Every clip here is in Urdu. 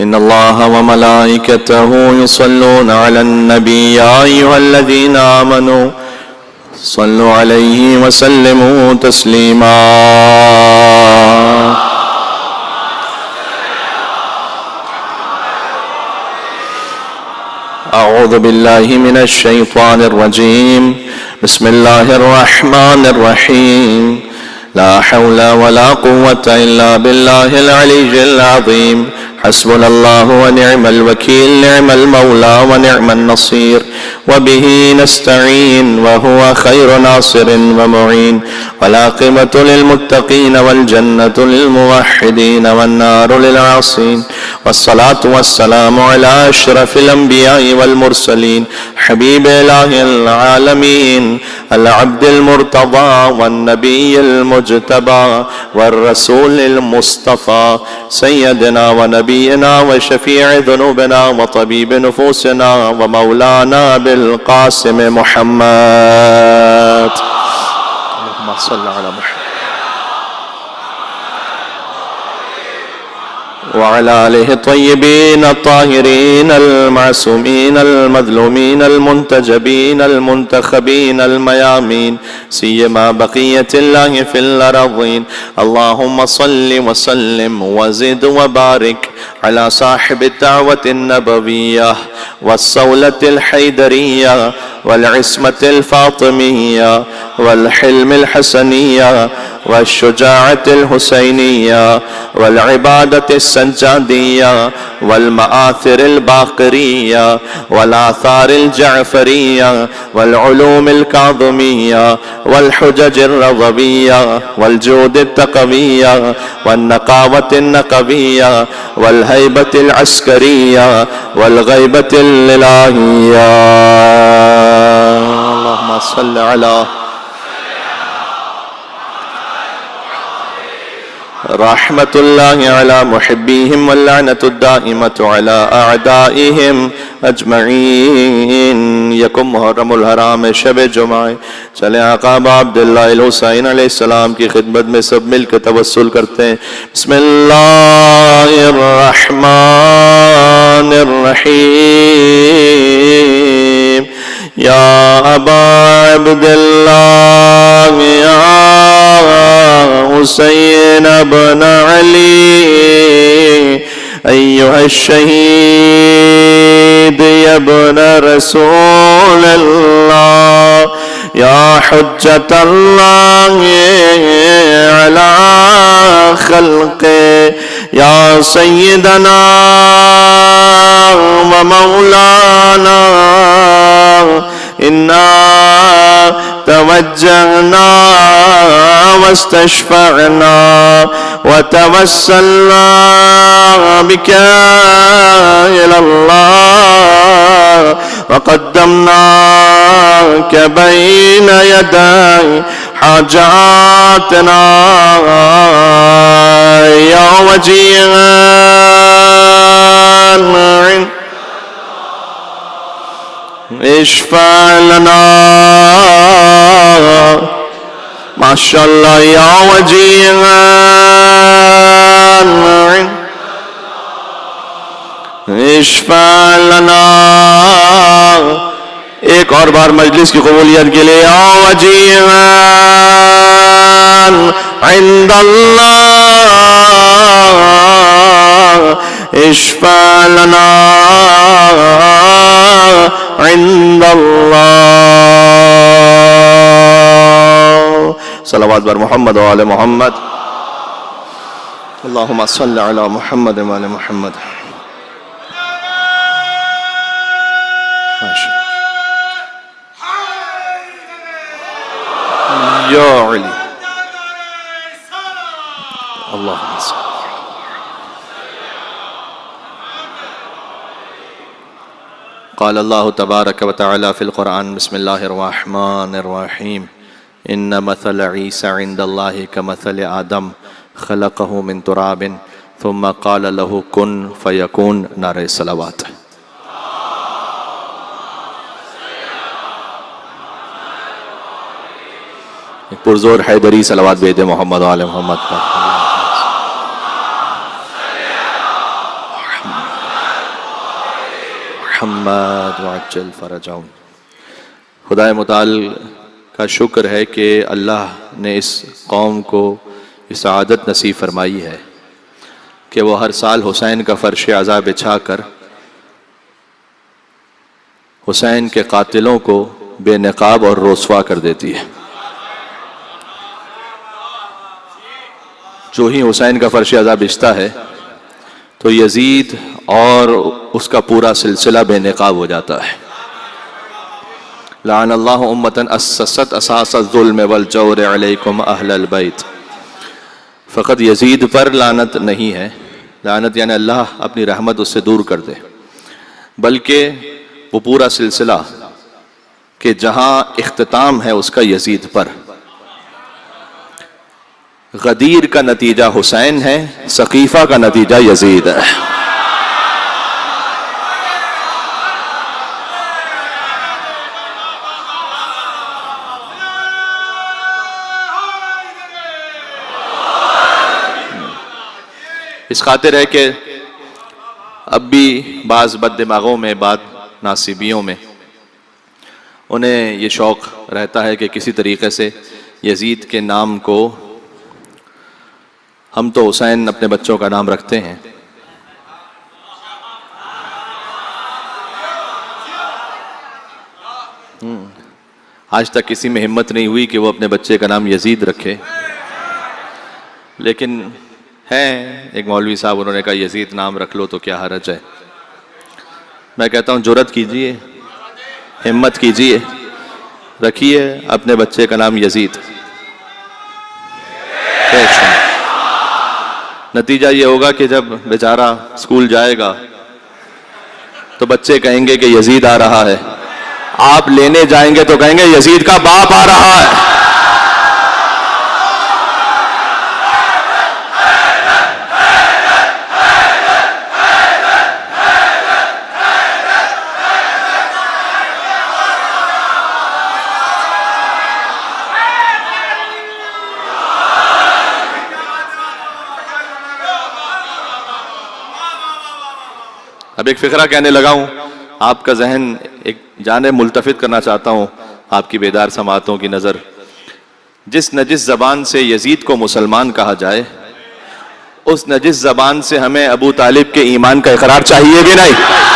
إن الله وملائكته يصلون على النبي يا أيها الذين آمنوا صلوا عليه وسلموا تسليما أعوذ بالله من الشيطان الرجيم بسم الله الرحمن الرحيم لا حول ولا قوة إلا بالله العلي العظيم حسبنا الله ونعم الوكيل نعم المولى ونعم النصير وبه نستعين وهو خير ناصر ومعين والعاقبة للمتقين والجنة للموحدين والنار للعاصين والصلاة والسلام على أشرف الأنبياء والمرسلين حبيب إله العالمين العبد المرتضى والنبي المجتبى والرسول المصطفى سيدنا ونبينا وشفيع ذنوبنا وطبيب نفوسنا ومولانا بالقاسم محمد اللهم صل على محمد وعلى آله الطيبين الطاهرين المعصومين المظلومين المنتجبين المنتخبين الميامين سيما بقية الله في الأرضين اللهم صل وسلم وزد وبارك على صاحب الدعوة النبوية والصولة الحيدرية والعصمة الفاطمية والحلم الحسنية والشجاعة الحسينية والعبادة السجادية والمآثر الباقرية والآثار الجعفرية والعلوم الكاظمية والحجج الرضوية والجود التقوية والنقاوة النقوية والهيبة العسكرية والغيبة الإلهية اللهم صل على رحمة الله على محبيهم واللعنة الدائمة على أعدائهم أجمعين یکم محرم الحرام شب جمعہ چلے آقا عبداللہ الحسین علیہ السلام کی خدمت میں سب مل کے توسل کرتے ہیں بسم اللہ الرحمن الرحیم یا ابا عبداللہ یا حسین ابن علی ایوہ الشہید یا ابن رسول اللہ یا حجت اللہ علی خلق یا سیدنا و مولانا انا توجهنا واستشفعنا وتوسلنا بك إلى الله وقدمناك بين يدي حاجاتنا يا وجيها اشفع لنا ما شاء الله يا وجيها اشفع لنا ایک اور بار مجلس کی قبولیت کے لئے یا وجیہا عند اللہ اشفع لنا عند اللہ صلوات بر محمد و آل محمد اللہم صل علی محمد و آل محمد یا علی اللہم صل قال اللہ تبارک و تعالی فی القرآن بسم اللہ الرحمن الرحیم ان مثل عیسی عند اللہ کمثل آدم خلقہ من تراب ثم قال له کن فیکون نعرہ صلوات پرزور حیدری صلوات بید محمد و آل محمد پر محمد وعجل فرجهم۔ خدا متعال کا شکر ہے کہ اللہ نے اس قوم کو یہ سعادت نصیب فرمائی ہے کہ وہ ہر سال حسین کا فرش عزا بچھا کر حسین کے قاتلوں کو بے نقاب اور رسوا کر دیتی ہے۔ جو ہی حسین کا فرش عزا بچھتا ہے تو یزید اور اس کا پورا سلسلہ بے نقاب ہو جاتا ہے۔ لعن اللہ امتن اسست اساس الظلم والجور علیکم اہل البیت۔ فقط یزید پر لعنت نہیں ہے، لعنت یعنی اللہ اپنی رحمت اس سے دور کر دے، بلکہ وہ پورا سلسلہ کہ جہاں اختتام ہے اس کا یزید پر۔ غدیر کا نتیجہ حسین ہے، سقیفہ کا نتیجہ یزید ہے۔ اس خاطر ہے کہ اب بھی بعض بد دماغوں میں، بعض ناصبیوں میں انہیں یہ شوق رہتا ہے کہ کسی طریقے سے یزید کے نام کو، ہم تو حسین اپنے بچوں کا نام رکھتے ہیں، آج تک کسی میں ہمت نہیں ہوئی کہ وہ اپنے بچے کا نام یزید رکھے، لیکن ہیں ایک مولوی صاحب، انہوں نے کہا یزید نام رکھ لو تو کیا حرج ہے۔ میں کہتا ہوں جرأت کیجئے، ہمت کیجئے، رکھیے اپنے بچے کا نام یزید۔ نتیجہ یہ ہوگا کہ جب بیچارہ اسکول جائے گا تو بچے کہیں گے کہ یزید آ رہا ہے، آپ لینے جائیں گے تو کہیں گے یزید کا باپ آ رہا ہے۔ اب ایک فقرہ کہنے لگا ہوں، آپ کا ذہن ایک جانب ملتفت کرنا چاہتا ہوں، آپ کی بیدار سماعتوں کی نظر۔ جس نجس زبان سے یزید کو مسلمان کہا جائے، اس نجس زبان سے ہمیں ابو طالب کے ایمان کا اقرار چاہیے بھی نہیں؟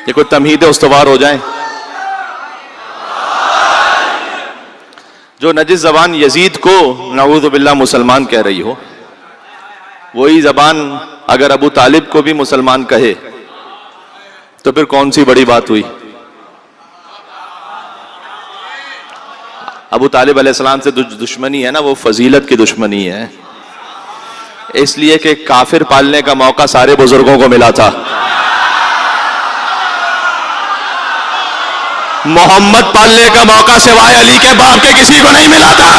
یہ کوئی تمہید استوار ہو جائیں؟ جو نجس زبان یزید کو نعوذ باللہ مسلمان کہہ رہی ہو، وہی زبان اگر ابو طالب کو بھی مسلمان کہے تو پھر کون سی بڑی بات ہوئی؟ ابو طالب علیہ السلام سے دشمنی ہے نا، وہ فضیلت کی دشمنی ہے، اس لیے کہ کافر پالنے کا موقع سارے بزرگوں کو ملا تھا، محمد پالنے کا موقع سوائے علی کے باپ کے کسی کو نہیں ملا تھا۔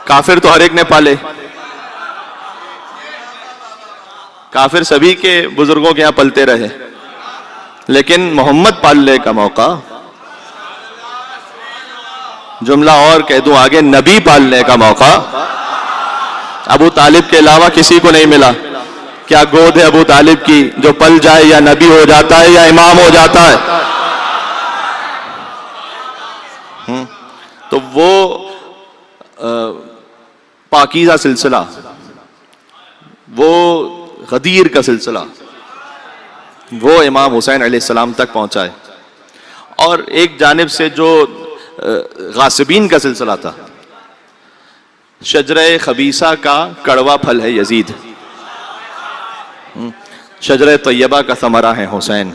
کافر تو ہر ایک نے پالے، کافر سبھی کے بزرگوں کے یہاں پلتے رہے، لیکن محمد پالنے کا موقع، جملہ اور کہہ دوں آگے، نبی پالنے کا موقع ابو طالب کے علاوہ کسی کو نہیں ملا۔ کیا گود ہے ابو طالب کی جو پل جائے یا نبی ہو جاتا ہے یا امام ہو جاتا ہے؟ تو وہ پاکیزہ سلسلہ، وہ غدیر کا سلسلہ، وہ امام حسین علیہ السلام تک پہنچائے۔ اور ایک جانب سے جو غاصبین کا سلسلہ تھا، شجرہ خبیثہ کا کڑوا پھل ہے یزید، شجرہ طیبہ کا ثمرہ ہے حسین۔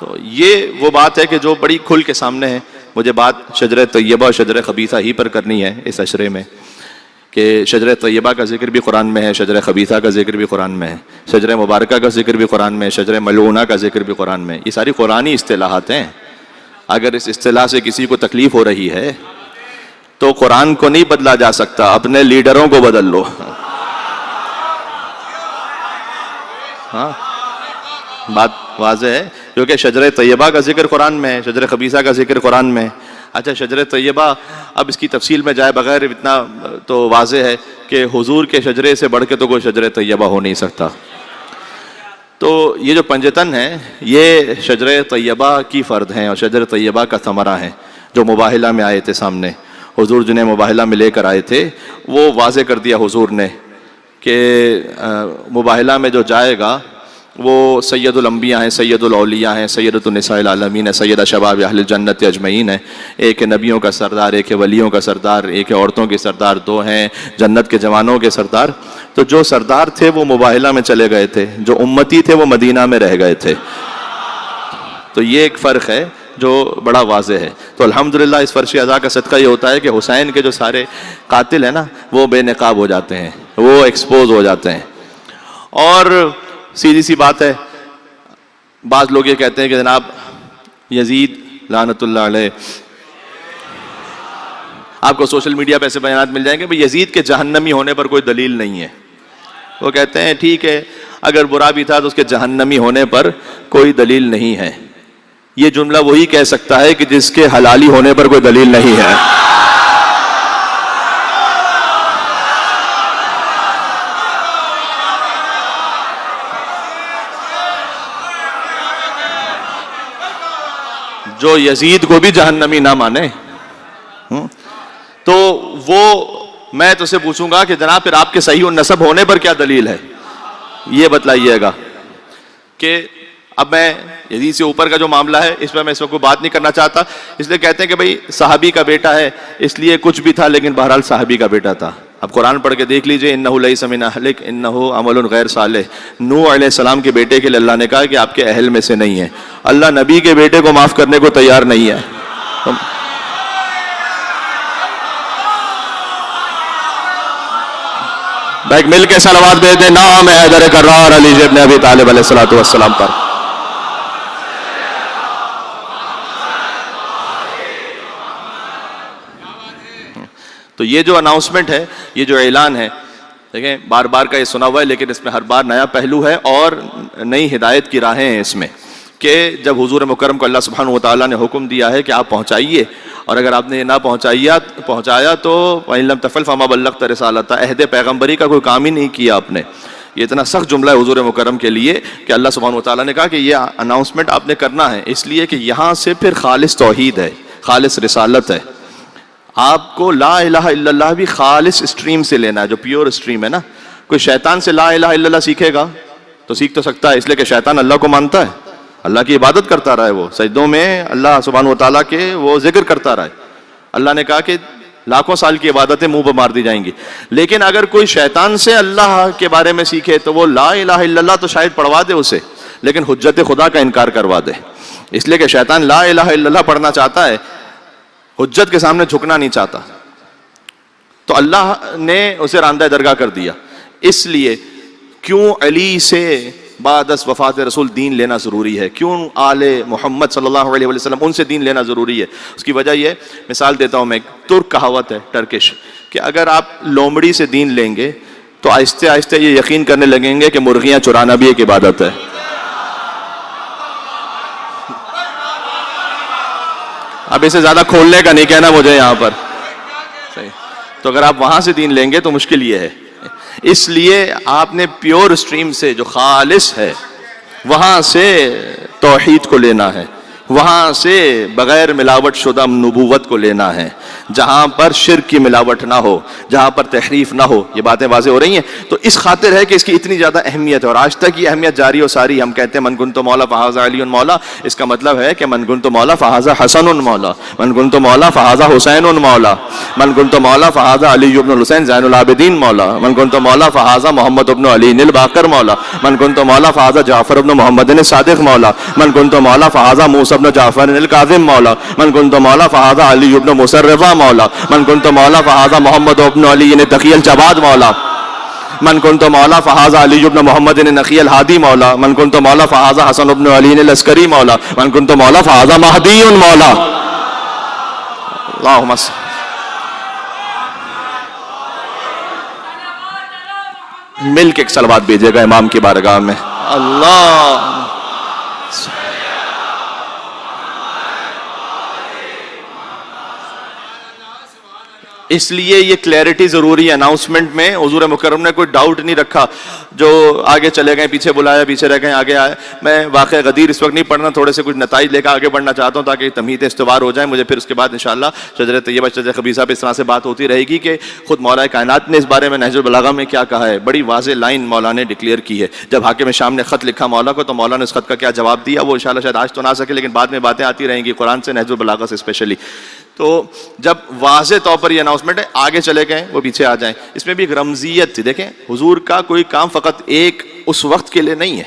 تو یہ وہ بات ہے کہ جو بڑی کھل کے سامنے ہے. مجھے بات شجر طیبہ اور شجر خبیثہ ہی پر کرنی ہے اس عشرے میں، کہ شجر طیبہ کا ذکر بھی قرآن میں ہے، شجر خبیثہ کا ذکر بھی قرآن میں ہے، شجر مبارکہ کا ذکر بھی قرآن میں ہے، شجر ملعونہ کا ذکر بھی قرآن میں ہے. یہ ساری قرآنی اصطلاحات ہیں. اگر اس اصطلاح سے کسی کو تکلیف ہو رہی ہے تو قرآن کو نہیں بدلا جا سکتا، اپنے لیڈروں کو بدل لو. ہاں بات واضح ہے، کیونکہ شجر طیبہ کا ذکر قرآن میں ہے، شجر خبیثہ کا ذکر قرآن میں ہے. اچھا شجر طیبہ، اب اس کی تفصیل میں جائے بغیر اتنا تو واضح ہے کہ حضور کے شجرے سے بڑھ کے تو کوئی شجر طیبہ ہو نہیں سکتا. تو یہ جو پنجتن ہے یہ شجر طیبہ کی فرد ہیں اور شجر طیبہ کا ثمرہ ہیں جو مباہلہ میں آئے تھے سامنے. حضور جنہیں مباہلہ میں لے کر آئے تھے وہ واضح کر دیا حضور نے کہ مباہلہ میں جو جائے گا وہ سید الانبیاء ہیں، سید الاولیاء ہیں، سیدۃ النساء العالمین ہے، سیدہ شباب اہل الجنت اجمعین ہے. ایک ہے نبیوں کا سردار، ایک ہے ولیوں کا سردار، ایک ہے عورتوں کے سردار، دو ہیں جنت کے جوانوں کے سردار. تو جو سردار تھے وہ مباہلہ میں چلے گئے تھے، جو امتی تھے وہ مدینہ میں رہ گئے تھے. تو یہ ایک فرق ہے جو بڑا واضح ہے. تو الحمدللہ اس فرش اعضاء کا صدقہ یہ ہوتا ہے کہ حسین کے جو سارے قاتل ہیں نا وہ بے نقاب ہو جاتے ہیں، وہ ایکسپوز ہو جاتے ہیں. اور سیدھی سی بات ہے، بعض لوگ یہ کہتے ہیں کہ جناب یزید لعنت اللہ علیہ، آپ کو سوشل میڈیا پہ ایسے بیانات مل جائیں گے بھئی یزید کے جہنمی ہونے پر کوئی دلیل نہیں ہے. وہ کہتے ہیں ٹھیک ہے اگر برا بھی تھا تو اس کے جہنمی ہونے پر کوئی دلیل نہیں ہے. یہ جملہ وہی کہہ سکتا ہے کہ جس کے حلالی ہونے پر کوئی دلیل نہیں ہے. جو یزید کو بھی جہنمی نہ مانے تو وہ، میں تو سے پوچھوں گا کہ جناب پھر آپ کے صحیح النسب ہونے پر کیا دلیل ہے، یہ بتلائیے گا. کہ اب میں یزید سے اوپر کا جو معاملہ ہے اس پر میں اس وقت کوئی بات نہیں کرنا چاہتا، اس لیے کہتے ہیں کہ بھئی صحابی کا بیٹا ہے اس لیے کچھ بھی تھا، لیکن بہرحال صحابی کا بیٹا تھا. اب قرآن پڑھ کے دیکھ لیجئے، انہ لیس من اہلک انہ عمل غیر صالح. نوح علیہ السلام کے بیٹے کے لیے اللہ نے کہا کہ آپ کے اہل میں سے نہیں ہے. اللہ نبی کے بیٹے کو معاف کرنے کو تیار نہیں ہے. ایک مل کے صلوات بھیج دیں نام حیدر کرار علی ابن ابی طالب علیہ السلام پر. تو یہ جو اناؤنسمنٹ ہے، یہ جو اعلان ہے، دیکھیں بار بار کا یہ سنا ہوا ہے لیکن اس میں ہر بار نیا پہلو ہے اور نئی ہدایت کی راہیں ہیں اس میں. کہ جب حضور مکرم کو اللہ سبحانہ وتعالیٰ نے حکم دیا ہے کہ آپ پہنچائیے، اور اگر آپ نے یہ نہ پہنچایا تو وَإِن لَمْ تَفْعَلْ فَمَا بَلَّغْتَ رِسَالَتَهُ، عہد پیغمبری کا کوئی کام ہی نہیں کیا آپ نے. یہ اتنا سخت جملہ ہے حضور مکرم کے لیے کہ اللہ سبحانہ وتعالیٰ نے کہا کہ یہ اناؤنسمنٹ آپ نے کرنا ہے، اس لیے کہ یہاں سے پھر خالص توحید ہے، خالص رسالت ہے. آپ کو لا الہ الا اللہ بھی خالص اسٹریم سے لینا ہے، جو پیور اسٹریم ہے نا. کوئی شیطان سے لا الہ الا اللہ سیکھے گا تو سیکھ تو سکتا ہے، اس لیے کہ شیطان اللہ کو مانتا ہے، اللہ کی عبادت کرتا رہے، وہ سجدوں میں اللہ سبحانہ وتعالیٰ کے وہ ذکر کرتا رہے. اللہ نے کہا کہ لاکھوں سال کی عبادتیں منہ پہ مار دی جائیں گی. لیکن اگر کوئی شیطان سے اللہ کے بارے میں سیکھے تو وہ لا الہ الا اللہ تو شاید پڑھوا دے اسے، لیکن حجت خدا کا انکار کروا دے. اس لیے کہ شیطان لا الہ الا اللہ پڑھنا چاہتا ہے، حجت کے سامنے جھکنا نہیں چاہتا. تو اللہ نے اسے راندہ درگاہ کر دیا. اس لیے کیوں علی سے بعد از وفات رسول دین لینا ضروری ہے، کیوں آل محمد صلی اللہ علیہ وسلم ان سے دین لینا ضروری ہے. اس کی وجہ یہ، مثال دیتا ہوں میں، ایک ترک کہاوت ہے ٹرکش، کہ اگر آپ لومڑی سے دین لیں گے تو آہستہ آہستہ یہ یقین کرنے لگیں گے کہ مرغیاں چرانا بھی ایک عبادت ہے. اب اسے زیادہ کھولنے کا نہیں کہنا مجھے یہاں پر، صحیح. تو اگر آپ وہاں سے دین لیں گے تو مشکل یہ ہے. اس لیے آپ نے پیور اسٹریم سے جو خالص ہے وہاں سے توحید کو لینا ہے. وہاں سے بغیر ملاوٹ شدہ نبوت کو لینا ہے، جہاں پر شرک کی ملاوٹ نہ ہو، جہاں پر تحریف نہ ہو. یہ باتیں واضح ہو رہی ہیں. تو اس خاطر ہے کہ اس کی اتنی زیادہ اہمیت ہے، اور آج تک یہ اہمیت جاری و ساری. ہم کہتے ہیں من کنت مولا فہذا علی مولا، اس کا مطلب ہے کہ من کنت مولا فہذا حسن مولا، من کنت مولا فہذا حسین مولا، من کنت مولا فہذا علی بن الحسین زین العابدین مولا، من کنت مولا فہذا محمد بن علی الباقر مولا، من کنت مولا فہذا جعفر بن محمد صادق مولا، من کنت مولا فہذا موسیٰ بن جعفر الکاظم مولا، من کنت مولا فہذا علی بن مسرفہ مولا، من کنت مولا فہذا محمد بن علی تقی الجواد مولا، من کنت مولا فہذا علی بن محمد نقی الہادی مولا، من کنت مولا فہذا حسن بن علی العسکری مولا، من کنت مولا فہذا مہدی مولا. اللہم مل کے ایک صلوات بھیجے گا امام کی بارگاہ میں. اللہ اس لیے یہ کلیئرٹی ضروری ہے اناؤنسمنٹ میں. حضور مکرم نے کوئی ڈاؤٹ نہیں رکھا، جو آگے چلے گئے پیچھے بلایا، پیچھے رہ گئے آگے آئے. میں واقعہ غدیر اس وقت نہیں پڑھنا، تھوڑے سے کچھ نتائج لے کر آگے بڑھنا چاہتا ہوں تاکہ تمہید استوار ہو جائیں. مجھے پھر اس کے بعد انشاءاللہ شجر طیبہ شجر خبیثہ پہ اس طرح سے بات ہوتی رہے گی کہ خود مولا کائنات نے اس بارے میں نہج البلاغہ میں کیا کہا ہے. بڑی واضح لائن مولا نے ڈکلیئر کی ہے. جب حاکم شام نے خط لکھا مولا کو، تو مولا نے اس خط کا کیا جواب دیا وہ انشاءاللہ شاید آج تو نہ آ سکے، لیکن بعد میں باتیں آتی رہیں گی قرآن سے، نہج البلاغہ سے اسپیشلی. تو جب واضح طور پر یہ اناؤنسمنٹ ہے، آگے چلے گئے وہ پیچھے آ جائیں. اس میں بھی ایک رمزیت تھی. دیکھیں حضور کا کوئی کام فقط ایک اس وقت کے لیے نہیں ہے،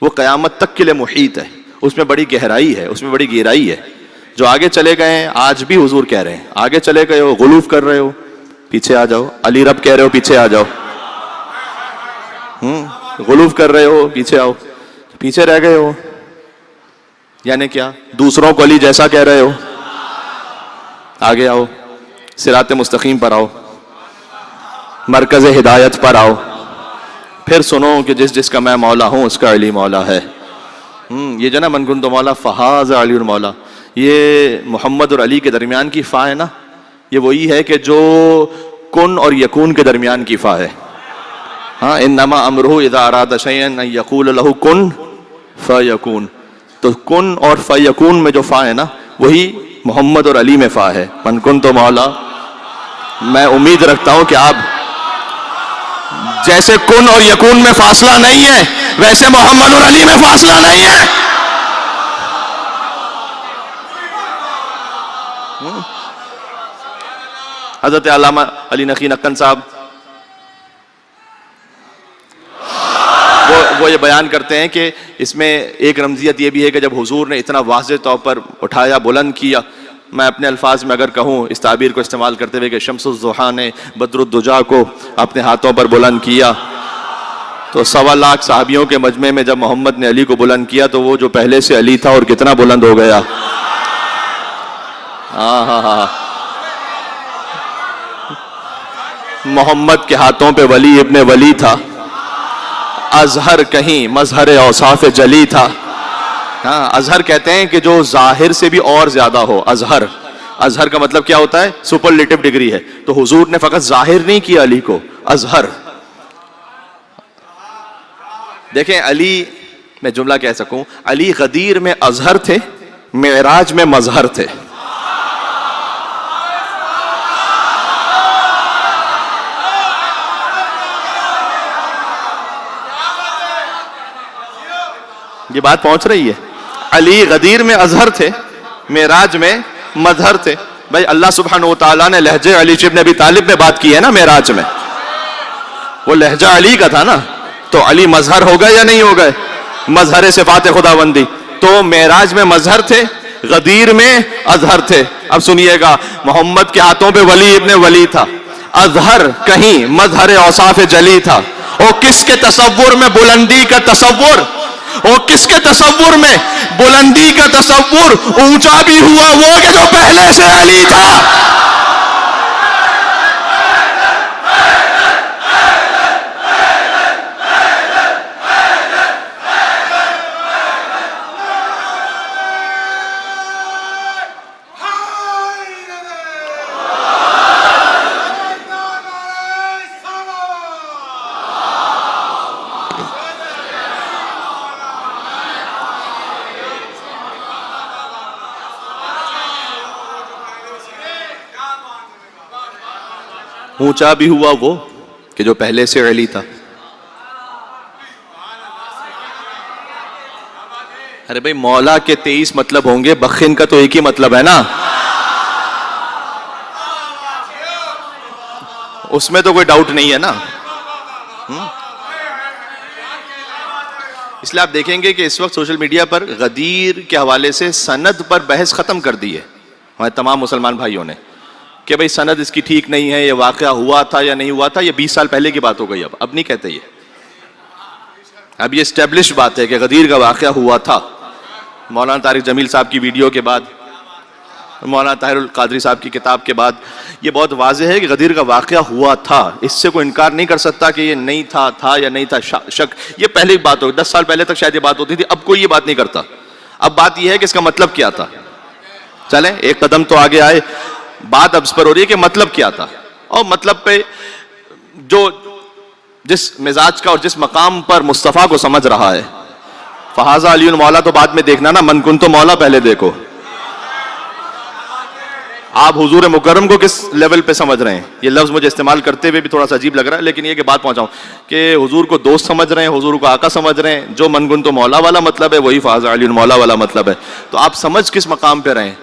وہ قیامت تک کے لیے محیط ہے. اس میں بڑی گہرائی ہے، اس میں بڑی گہرائی ہے. جو آگے چلے گئے ہیں آج بھی حضور کہہ رہے ہیں، آگے چلے گئے ہو، غلوف کر رہے ہو، پیچھے آ جاؤ. علی رب کہہ رہے ہو، پیچھے آ جاؤ. غلوف کر رہے ہو، پیچھے آؤ. پیچھے رہ گئے ہو یعنی کیا؟ دوسروں کو علی جیسا کہہ رہے ہو، آگے آؤ، صراط مستقیم پر آؤ، مرکز ہدایت پر آؤ. پھر سنو کہ جس جس کا میں مولا ہوں اس کا علی مولا ہے. یہ جو نا من کنت مولا فہذا علی مولا، یہ محمد اور علی کے درمیان کی فا ہے نا، یہ وہی ہے کہ جو کن اور یکون کے درمیان کی فا ہے. ہاں انما امرہ اذا اراد شیئا ان یقول لہ کن فیکون. تو کن اور فیکون میں جو فا ہے نا، وہی محمد اور علی میں فا ہے. من کنت مولا، میں امید رکھتا ہوں کہ آپ جیسے کن اور یکون میں فاصلہ نہیں ہے، ویسے محمد اور علی میں فاصلہ نہیں ہے. حضرت علامہ علی نقی نقن صاحب وہ یہ بیان کرتے ہیں کہ اس میں ایک رمزیت یہ بھی ہے کہ جب حضور نے اتنا واضح طور پر اٹھایا، بلند کیا، میں اپنے الفاظ میں اگر کہوں اس تعبیر کو استعمال کرتے ہوئے کہ شمس الضحیٰ نے بدر الدجا کو اپنے ہاتھوں پر بلند کیا، تو 1.25 لاکھ صحابیوں کے مجمع میں جب محمد نے علی کو بلند کیا تو وہ جو پہلے سے علی تھا اور کتنا بلند ہو گیا. محمد کے ہاتھوں پہ ولی ابن ولی تھا، اظہر کہیں مظہر اوصاف جلی تھا. ہاں اظہر کہتے ہیں کہ جو ظاہر سے بھی اور زیادہ ہو. اظہر کا مطلب کیا ہوتا ہے؟ سپرلیٹو ڈگری ہے. تو حضور نے فقط ظاہر نہیں کیا علی کو، اظہر. دیکھیں علی، میں جملہ کہہ سکوں، علی غدیر میں اظہر تھے، معراج میں مظہر تھے. یہ بات پہنچ رہی ہے؟ علی غدیر میں اظہر تھے، معراج میں مظہر تھے. بھائی اللہ سبحانہ وتعالیٰ نے لہجے علی ابن ابی طالب میں بات کی ہے نا معراج میں، وہ لہجہ علی کا تھا نا. تو علی مظہر ہو گئے یا نہیں ہو گئے؟ مظہر صفات خداوندی. تو معراج میں مظہر تھے، غدیر میں اظہر تھے. اب سنیے گا، محمد کے ہاتھوں پہ ولی ابن ولی تھا، اظہر کہیں مظہر اوصاف جلی تھا. اور کس کے تصور میں بلندی کا تصور، اور کس کے تصور میں بلندی کا تصور اونچا بھی ہوا وہ کہ جو پہلے سے علی تھا. اونچا بھی ہوا وہ کہ جو پہلے سے علی تھا. ارے بھائی مولا کے 23 مطلب ہوں گے, بخن کا تو ایک ہی مطلب ہے نا, اس میں تو کوئی ڈاؤٹ نہیں ہے نا. اس لیے آپ دیکھیں گے کہ اس وقت سوشل میڈیا پر غدیر کے حوالے سے سند پر بحث ختم کر دی ہے ہمارے تمام مسلمان بھائیوں نے, کہ بھئی سند اس کی ٹھیک نہیں ہے, یہ واقعہ ہوا تھا یا نہیں ہوا تھا, یہ 20 سال پہلے کی بات ہو گئی. اب نہیں کہتے یہ, اب یہ اسٹیبلش بات ہے کہ غدیر کا واقعہ ہوا تھا. مولانا طارق جمیل صاحب کی ویڈیو کے بعد, مولانا طاہر القادری صاحب کی کتاب کے بعد یہ بہت واضح ہے کہ غدیر کا واقعہ ہوا تھا. اس سے کوئی انکار نہیں کر سکتا کہ یہ نہیں تھا یا نہیں تھا, شک. یہ پہلے بات ہو, 10 سال پہلے تک شاید یہ بات ہوتی تھی, اب کوئی یہ بات نہیں کرتا. اب بات یہ ہے کہ اس کا مطلب کیا تھا. چلیں ایک قدم تو آگے آئے, بات اب اس پر ہو رہی ہے کہ مطلب کیا تھا, اور مطلب پہ جو جس مزاج کا اور جس مقام پر مصطفیٰ کو سمجھ رہا ہے. فہذا علی مولا تو بعد میں دیکھنا نا, من کنت مولا پہلے دیکھو. آپ حضور مکرم کو کس لیول پہ سمجھ رہے ہیں؟ یہ لفظ مجھے استعمال کرتے ہوئے بھی تھوڑا سا عجیب لگ رہا ہے, لیکن یہ کہ بات پہنچاؤں کہ حضور کو دوست سمجھ رہے ہیں, حضور کو آقا سمجھ رہے ہیں. جو من کنت مولا والا مطلب ہے وہی فہذا علی مولا والا مطلب ہے. تو آپ سمجھ کس مقام پہ رہیں.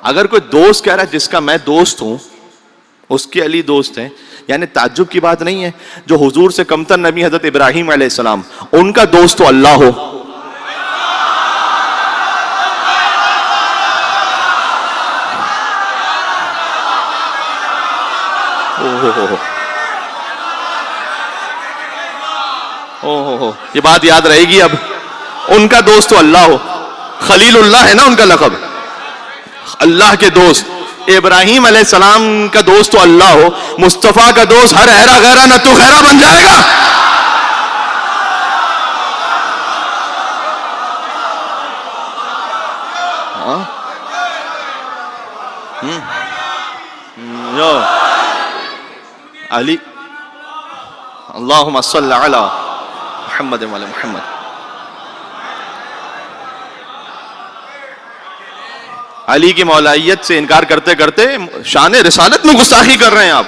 اگر کوئی دوست کہہ رہا ہے جس کا میں دوست ہوں اس کے علی دوست ہیں, یعنی تعجب کی بات نہیں ہے. جو حضور سے کمتر نبی حضرت ابراہیم علیہ السلام, ان کا دوست تو اللہ ہو. یہ بات یاد رہے گی. اب ان کا دوست تو اللہ ہو, خلیل اللہ ہے نا ان کا لقب, اللہ کے دوست. ابراہیم علیہ السلام کا دوست تو اللہ ہو, مصطفیٰ کا دوست ہر ہیرا غیرہ نہ تو خیرہ بن جائے گا. علی اللہم صلی علی محمد و علی محمد. علی کی مولائیت سے انکار کرتے کرتے شان رسالت میں گستاخی کر رہے ہیں آپ.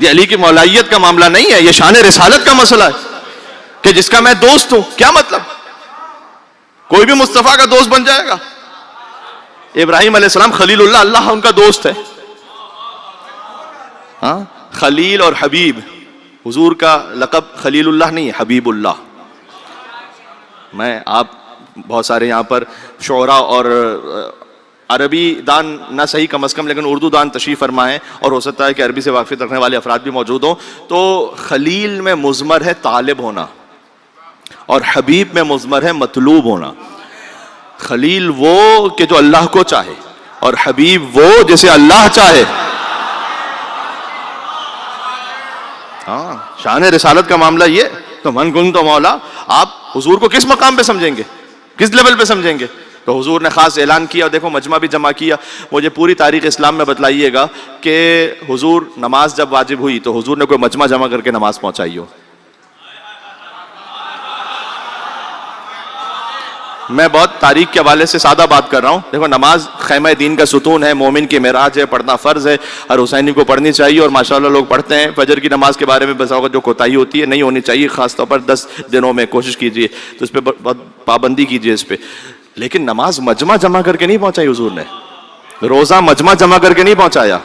یہ علی کی مولائیت کا معاملہ نہیں ہے, یہ شان رسالت کا مسئلہ ہے کہ جس کا میں دوست ہوں. کیا مطلب؟ کوئی بھی مصطفیٰ کا دوست بن جائے گا. ابراہیم علیہ السلام خلیل اللہ, اللہ ان کا دوست ہے. ہاں, خلیل اور حبیب, حضور کا لقب خلیل اللہ نہیں ہے, حبیب اللہ. میں آپ بہت سارے یہاں پر شعراء اور عربی دان نہ صحیح کم از کم لیکن اردو دان تشریف فرما ہے, اور ہو سکتا ہے کہ عربی سے واقفیت رکھنے والے افراد بھی موجود ہوں. تو خلیل میں مضمر ہے طالب ہونا, اور حبیب میں مضمر ہے مطلوب ہونا. خلیل وہ کہ جو اللہ کو چاہے, اور حبیب وہ جسے اللہ چاہے. ہاں, شان رسالت کا معاملہ یہ. تو من کنت مولا, آپ حضور کو کس مقام پہ سمجھیں گے, کس لیول پہ سمجھیں گے؟ تو حضور نے خاص اعلان کیا, اور دیکھو مجمع بھی جمع کیا. مجھے پوری تاریخ اسلام میں بتلائیے گا کہ حضور نماز جب واجب ہوئی تو حضور نے کوئی مجمع جمع کر کے نماز پہنچائی ہو. میں بہت تاریخ کے حوالے سے سادہ بات کر رہا ہوں. دیکھو نماز خیمہ دین کا ستون ہے, مومن کی معراج ہے, پڑھنا فرض ہے, ہر حسینی کو پڑھنی چاہیے, اور ماشاءاللہ لوگ پڑھتے ہیں. فجر کی نماز کے بارے میں بس اوقات جو کوتاہی ہوتی ہے نہیں ہونی چاہیے, خاص طور پر 10 دنوں میں کوشش کیجیے تو اس پہ بہت پابندی کیجیے اس پہ. لیکن نماز مجمع جمع کر کے نہیں پہنچائی حضور نے, روزہ مجمع جمع کر کے نہیں پہنچایا.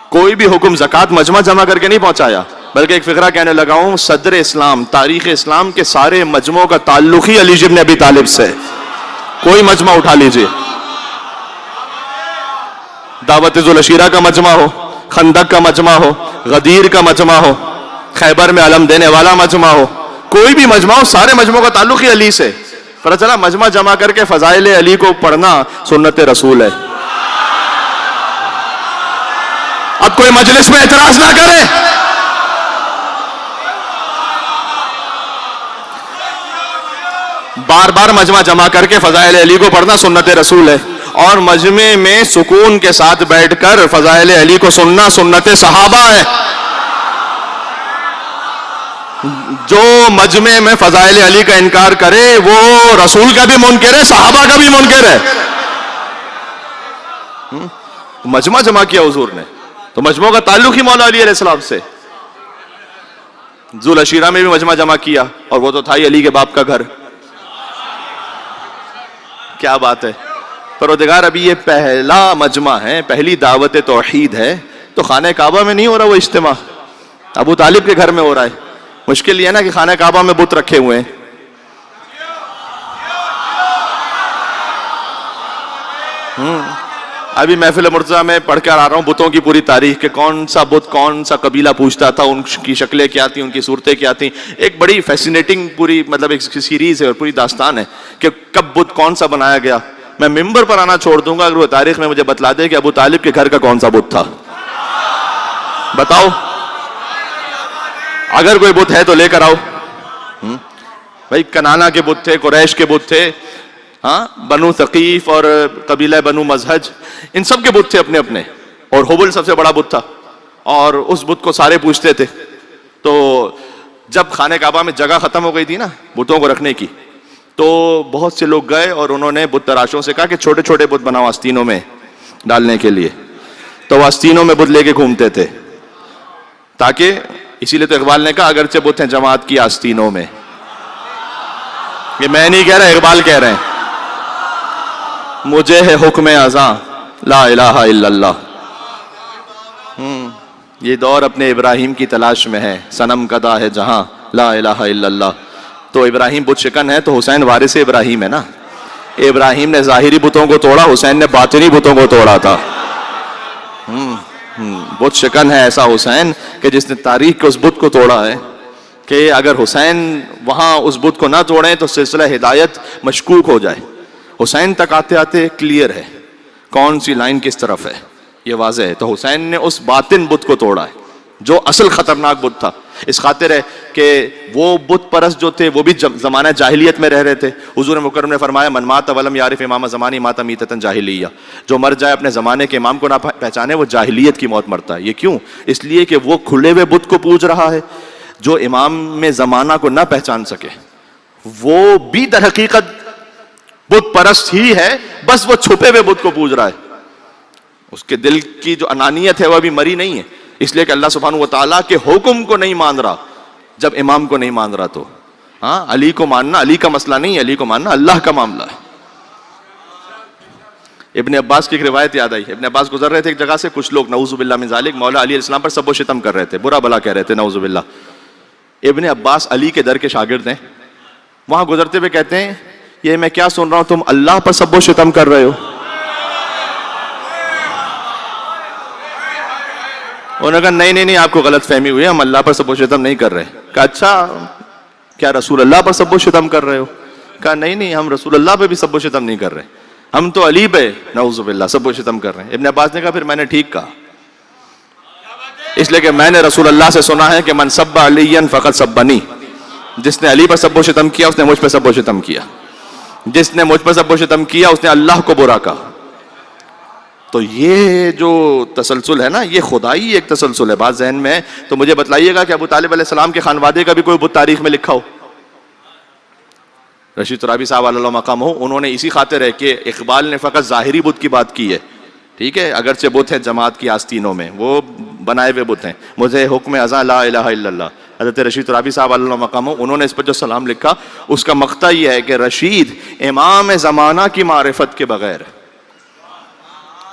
کوئی بھی حکم زکوٰۃ مجمع جمع کر کے نہیں پہنچایا, بلکہ ایک فقرہ کہنے لگا ہوں, صدر اسلام, تاریخ اسلام کے سارے مجموعوں کا تعلق ہی علی بن ابی طالب سے. کوئی مجمع اٹھا لیجئے, دعوت ذو العشیرہ کا مجمع ہو, خندق کا مجمع ہو, غدیر کا مجمع ہو, خیبر میں علم دینے والا مجمع ہو, کوئی بھی مجمع ہو, سارے مجموعوں کا تعلق ہی علی سے. پتہ چلا مجمع جمع کر کے فضائل علی کو پڑھنا سنت رسول ہے. اب کوئی مجلس میں اعتراض نہ کرے. بار بار مجمع جمع کر کے فضائل علی کو پڑھنا سنت رسول ہے, اور مجمع میں سکون کے ساتھ بیٹھ کر فضائل علی کو سننا سنت صحابہ ہے. جو مجمع میں فضائل علی کا انکار کرے وہ رسول کا بھی منکر ہے, صحابہ کا بھی منکر ہے. مجمع جمع کیا حضور نے, تو مجموع کا تعلق ہی مولا علی علیہ السلام سے. ذو العشیرہ میں بھی مجمع جمع کیا, اور وہ تو تھا ہی علی کے باپ کا گھر. کیا بات ہے. پروردگار ابھی یہ پہلا مجمع ہے, پہلی دعوت توحید ہے, تو خانہ کعبہ میں نہیں ہو رہا وہ اجتماع, ابو طالب کے گھر میں ہو رہا ہے. مشکل یہ ہے نا کہ خانہ کعبہ میں بت رکھے ہوئے ہیں. ابھی محفل مرتضیٰ میں پڑھ کر آ رہا ہوں بتوں کی پوری تاریخ, کہ کون سا بت کون سا قبیلہ پوجتا تھا, ان کی شکلیں کیا تھیں, ان کی صورتیں کیا تھیں. ایک بڑی فیسینیٹنگ پوری مطلب ایک سیریز ہے اور پوری داستان ہے کہ کب بت کون سا بنایا گیا. میں ممبر پر آنا چھوڑ دوں گا اگر وہ تاریخ میں مجھے بتلا دے کہ ابو طالب کے گھر کا کون سا بت تھا. بتاؤ, اگر کوئی بت ہے تو لے کر آؤ. بھائی کنانا کے بت تھے, قریش کے بت تھے, ہاں بنو ثقیف اور قبیلہ بنو مزہج, ان سب کے بت تھے اپنے اپنے, اور حبل سب سے بڑا بت تھا, اور اس بت کو سارے پوجتے تھے. تو جب خانہ کعبہ میں جگہ ختم ہو گئی تھی نا بتوں کو رکھنے کی, تو بہت سے لوگ گئے اور انہوں نے بت تراشوں سے کہا کہ چھوٹے چھوٹے بت بناؤ آستینوں میں ڈالنے کے لیے. تو وہ آستینوں میں بت لے کے گھومتے تھے, تاکہ اسی لیے تو اقبال نے کہا اگرچہ بت ہیں جماعت کی آستینوں میں. یہ میں نہیں کہہ رہا, اقبال کہہ رہے ہیں. مجھے ہے حکم ازاں لا الہ الا اللہ. یہ دور اپنے ابراہیم کی تلاش میں ہے, صنم کدا ہے جہاں لا الہ الا اللہ. تو ابراہیم بت شکن ہے, تو حسین وارث ابراہیم ہے نا. ابراہیم نے ظاہری بتوں کو توڑا, حسین نے باطنی بتوں کو توڑا تھا. بت شکن ہے ایسا حسین کہ جس نے تاریخ کے اس بت کو توڑا ہے, کہ اگر حسین وہاں اس بت کو نہ توڑیں تو سلسلہ ہدایت مشکوک ہو جائے. حسین تک آتے آتے کلیئر ہے کون سی لائن کس طرف ہے, یہ واضح ہے. تو حسین نے اس باطن بت کو توڑا ہے جو اصل خطرناک بت تھا. اس خاطر ہے کہ وہ بت پرست جو تھے وہ بھی زمانہ جاہلیت میں رہ رہے تھے. حضور مکرم نے فرمایا من مات ولم یعرف امام زمانی مات میتۃ جاہلیہ, جو مر جائے اپنے زمانے کے امام کو نہ پہچانے وہ جاہلیت کی موت مرتا ہے. یہ کیوں؟ اس لیے کہ وہ کھلے ہوئے بت کو پوج رہا ہے. جو امام میں زمانہ کو نہ پہچان سکے وہ بھی در حقیقت بت پرست ہی ہے, بس وہ چھپے ہوئے بت کو پوج رہا ہے. اس کے دل کی جو انانیت ہے وہ ابھی مری نہیں ہے, اس لیے کہ اللہ سبحانہ و تعالیٰ کے حکم کو نہیں مان رہا. جب امام کو نہیں مان رہا تو ہاں علی کو ماننا علی کا مسئلہ نہیں ہے, علی کو ماننا اللہ کا معاملہ ہے. ابن عباس کی ایک روایت یاد آئی. ابن عباس گزر رہے تھے ایک جگہ سے, کچھ لوگ نعوذ باللہ من ذالک مولا علی علیہ السلام پر سب و شتم کر رہے تھے, برا بلا کہہ رہے تھے نعوذ باللہ. ابن عباس علی کے در کے شاگرد ہیں, وہاں گزرتے ہوئے کہتے ہیں یہ میں کیا سن رہا ہوں, تم اللہ پر سب و شتم کر رہے ہو. انہوں نے کہا نہیں آپ کو غلط فہمی ہوئی ہے, ہم اللہ پر سب و شتم نہیں کر رہے. کہا اچھا کیا رسول اللہ پر سب و شتم کر رہے ہو؟ کہا نہیں ہم رسول اللہ پہ بھی سب و شتم نہیں کر رہے, ہم تو علی پہ نعوذ باللہ سب و شتم کر رہے ہیں. ابن عباس نے کہا پھر میں نے ٹھیک کہا, اس لیے کہ میں نے رسول اللہ سے سنا ہے کہ من سب علی فقط سبنی, جس نے علی پر سب و شتم کیا اس نے مجھ پہ سب و شتم کیا, جس نے مجھ پر سب و شتم کیا اس نے اللہ کو برا کہا. تو یہ جو تسلسل ہے نا, یہ خدائی ایک تسلسل ہے. بات ذہن میں ہے تو مجھے بتلائیے گا کہ ابو طالب علیہ السلام کے خانوادے کا بھی کوئی بت تاریخ میں لکھا ہو. رشید ترابی صاحب علیہ مقام ہو, انہوں نے اسی خاطر ہے کہ اقبال نے فقط ظاہری بت کی بات کی ہے, ٹھیک ہے, اگرچہ بت ہیں جماعت کی آستینوں میں, وہ بنائے ہوئے بت ہیں. مجھے حکم ازاں لا الہ الا اللہ. حضرت رشید ترابی صاحب علیہ مقام ہو, انہوں نے اس پر جو سلام لکھا اس کا مقطع یہ ہے کہ رشید امام زمانہ کی معرفت کے بغیر,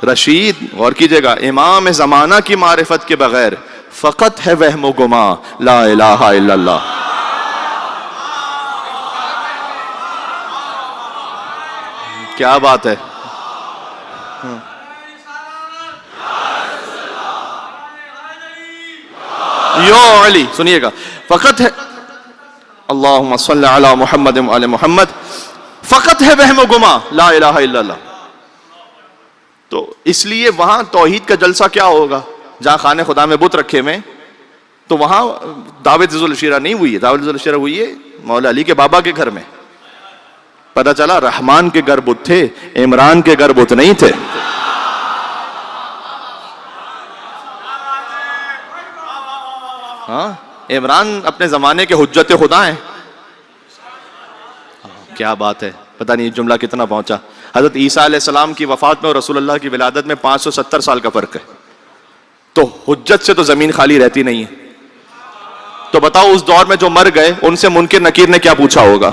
رشید غور کیجئے گا, امام زمانہ کی معرفت کے بغیر فقط ہے وہم و گما لا الہ الا اللہ. کیا بات ہے. یو علی سنیے گا, فقط ہے اللہم صلی علی محمد وعلی محمد, فقط ہے وہم و گما لا الہ الا اللہ. تو اس لیے وہاں توحید کا جلسہ کیا ہوگا جہاں خانہ خدا میں بت رکھے میں, تو وہاں دعوت ذو العشیرہ نہیں ہوئی ہے. دعوت ذو العشیرہ ہوئی ہے مولا علی کے بابا کے گھر میں. پتہ چلا رحمان کے گھر بت تھے, عمران کے گھر بت نہیں تھے. ہاں عمران اپنے زمانے کے حجت خدا ہیں, کیا بات ہے، پتہ نہیں یہ جملہ کتنا پہنچا. حضرت عیسیٰ علیہ السلام کی وفات میں اور رسول اللہ کی ولادت میں 570 سال کا فرق ہے. تو حجت سے تو زمین خالی رہتی نہیں ہے. تو بتاؤ اس دور میں جو مر گئے ان سے منکر نکیر نے کیا پوچھا ہوگا؟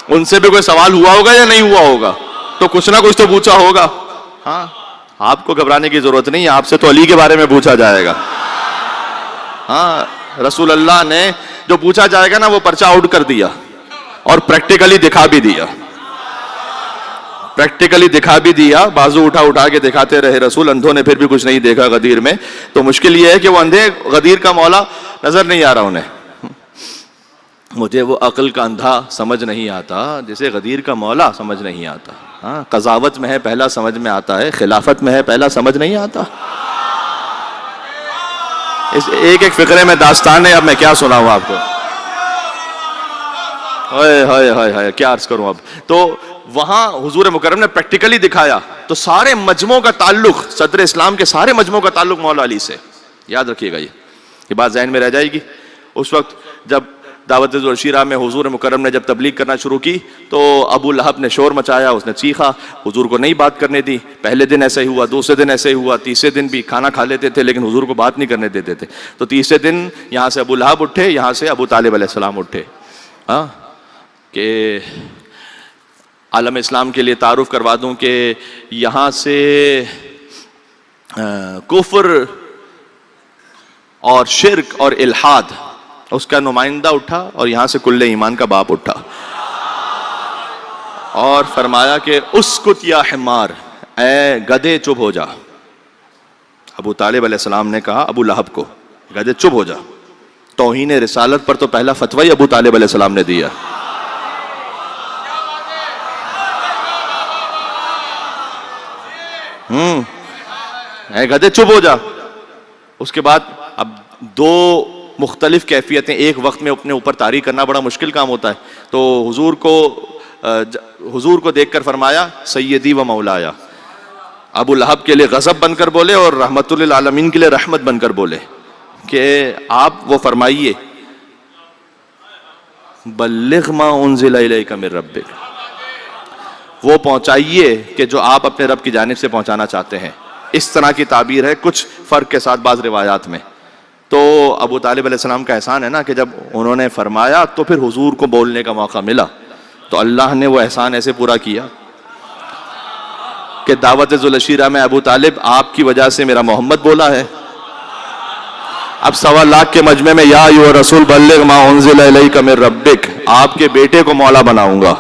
ان سے بھی کوئی سوال ہوا ہوگا یا نہیں ہوا ہوگا؟ تو کچھ نہ کچھ تو پوچھا ہوگا. ہاں، آپ کو گھبرانے کی ضرورت نہیں ہے، آپ سے تو علی کے بارے میں پوچھا جائے گا. ہاں، رسول اللہ نے جو پوچھا جائے گا نا وہ پرچہ آؤٹ کر دیا اور پریکٹیکلی دکھا بھی دیا. پریکٹیکلی دکھا بھی دیا، بازو اٹھا اٹھا کے دکھاتے رہے رسول. اندھوں نے پھر بھی کچھ نہیں دیکھا غدیر میں. تو مشکل یہ ہے کہ وہ اندھے غدیر کا مولا نظر نہیں آ رہا انہیں. مجھے وہ عقل کا اندھا سمجھ نہیں آتا جسے غدیر کا مولا سمجھ نہیں آتا. ہاں، قضاوت میں ہے پہلا سمجھ میں آتا ہے، خلافت میں ہے پہلا سمجھ نہیں آتا. اس ایک ایک فقرے میں داستان ہے، اب میں کیا سناؤں آپ کو. ہائے ہائے ہائے ہائے، کیا عرض کروں اب. تو وہاں حضور مکرم نے پریکٹیکلی دکھایا. تو سارے مجموعوں کا تعلق، صدر اسلام کے سارے مجموعوں کا تعلق مولا علی سے. یاد رکھیے گا، یہ بات ذہن میں رہ جائے گی. اس وقت جب دعوت ذوالشیرہ میں حضور مکرم نے جب تبلیغ کرنا شروع کی تو ابو لہب نے شور مچایا، اس نے چیخا، حضور کو نہیں بات کرنے دی. پہلے دن ایسے ہی ہوا، دوسرے دن ایسے ہی ہوا، تیسرے دن بھی کھانا کھا لیتے تھے لیکن حضور کو بات نہیں کرنے دیتے تھے. تو تیسرے دن یہاں سے ابو لہب اٹھے، یہاں سے ابو طالب علیہ السلام اٹھے. ہاں، کہ عالم اسلام کے لیے تعارف کروا دوں کہ یہاں سے کفر اور شرک اور الحاد اس کا نمائندہ اٹھا اور یہاں سے کل ایمان کا باپ اٹھا اور فرمایا کہ اسکت یا حمار، اے گدھے چپ ہو جا. ابو طالب علیہ السلام نے کہا ابو لہب کو، گدھے چپ ہو جا. توہین رسالت پر تو پہلا فتوی ہی ابو طالب علیہ السلام نے دیا. اے گدھے چپ ہو جا. اس کے بعد اب دو مختلف کیفیتیں ایک وقت میں اپنے اوپر طاری کرنا بڑا مشکل کام ہوتا ہے. تو حضور کو دیکھ کر فرمایا سیدی و مولایا. ابو لہب کے لیے غضب بن کر بولے اور رحمت للعالمین کے لیے رحمت بن کر بولے کہ آپ وہ فرمائیے بلغ ما انزل الیک من ربک، وہ پہنچائیے کہ جو آپ اپنے رب کی جانب سے پہنچانا چاہتے ہیں. اس طرح کی تعبیر ہے کچھ فرق کے ساتھ بعض روایات میں. تو ابو طالب علیہ السلام کا احسان ہے نا کہ جب انہوں نے فرمایا تو پھر حضور کو بولنے کا موقع ملا. تو اللہ نے وہ احسان ایسے پورا کیا کہ دعوت ذوالشیرہ میں ابو طالب آپ کی وجہ سے میرا محمد بولا ہے. اب 1.25 لاکھ کے مجمع میں یا ایھا رسول بلغ ما انزل الیک من ربک، آپ کے بیٹے کو مولا بناؤں گا.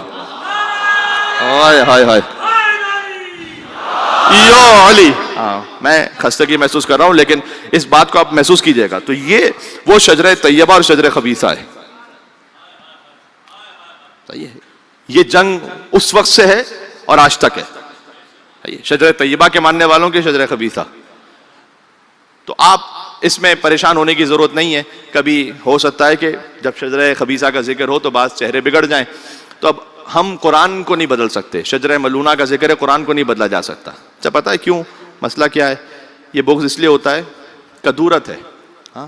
ہائے ہائے ہائے یا علی. میں خستگی محسوس کر رہا ہوں لیکن اس بات کو آپ محسوس کیجئے گا. تو یہ وہ شجرہ طیبہ اور شجرہ خبیثہ ہے. یہ جنگ اس وقت سے ہے اور آج تک ہے. شجرہ طیبہ کے ماننے والوں کے شجرہ خبیثہ. تو آپ اس میں پریشان ہونے کی ضرورت نہیں ہے. کبھی ہو سکتا ہے کہ جب شجرہ خبیثہ کا ذکر ہو تو بعض چہرے بگڑ جائیں. تو اب ہم قرآن کو نہیں بدل سکتے. شجرہ ملونہ کا ذکر ہے، قرآن کو نہیں بدلا جا سکتا. اچھا پتہ ہے کیوں؟ مسئلہ کیا ہے؟ یہ بغض اس لیے ہوتا ہے، کدورت ہے. ہاں،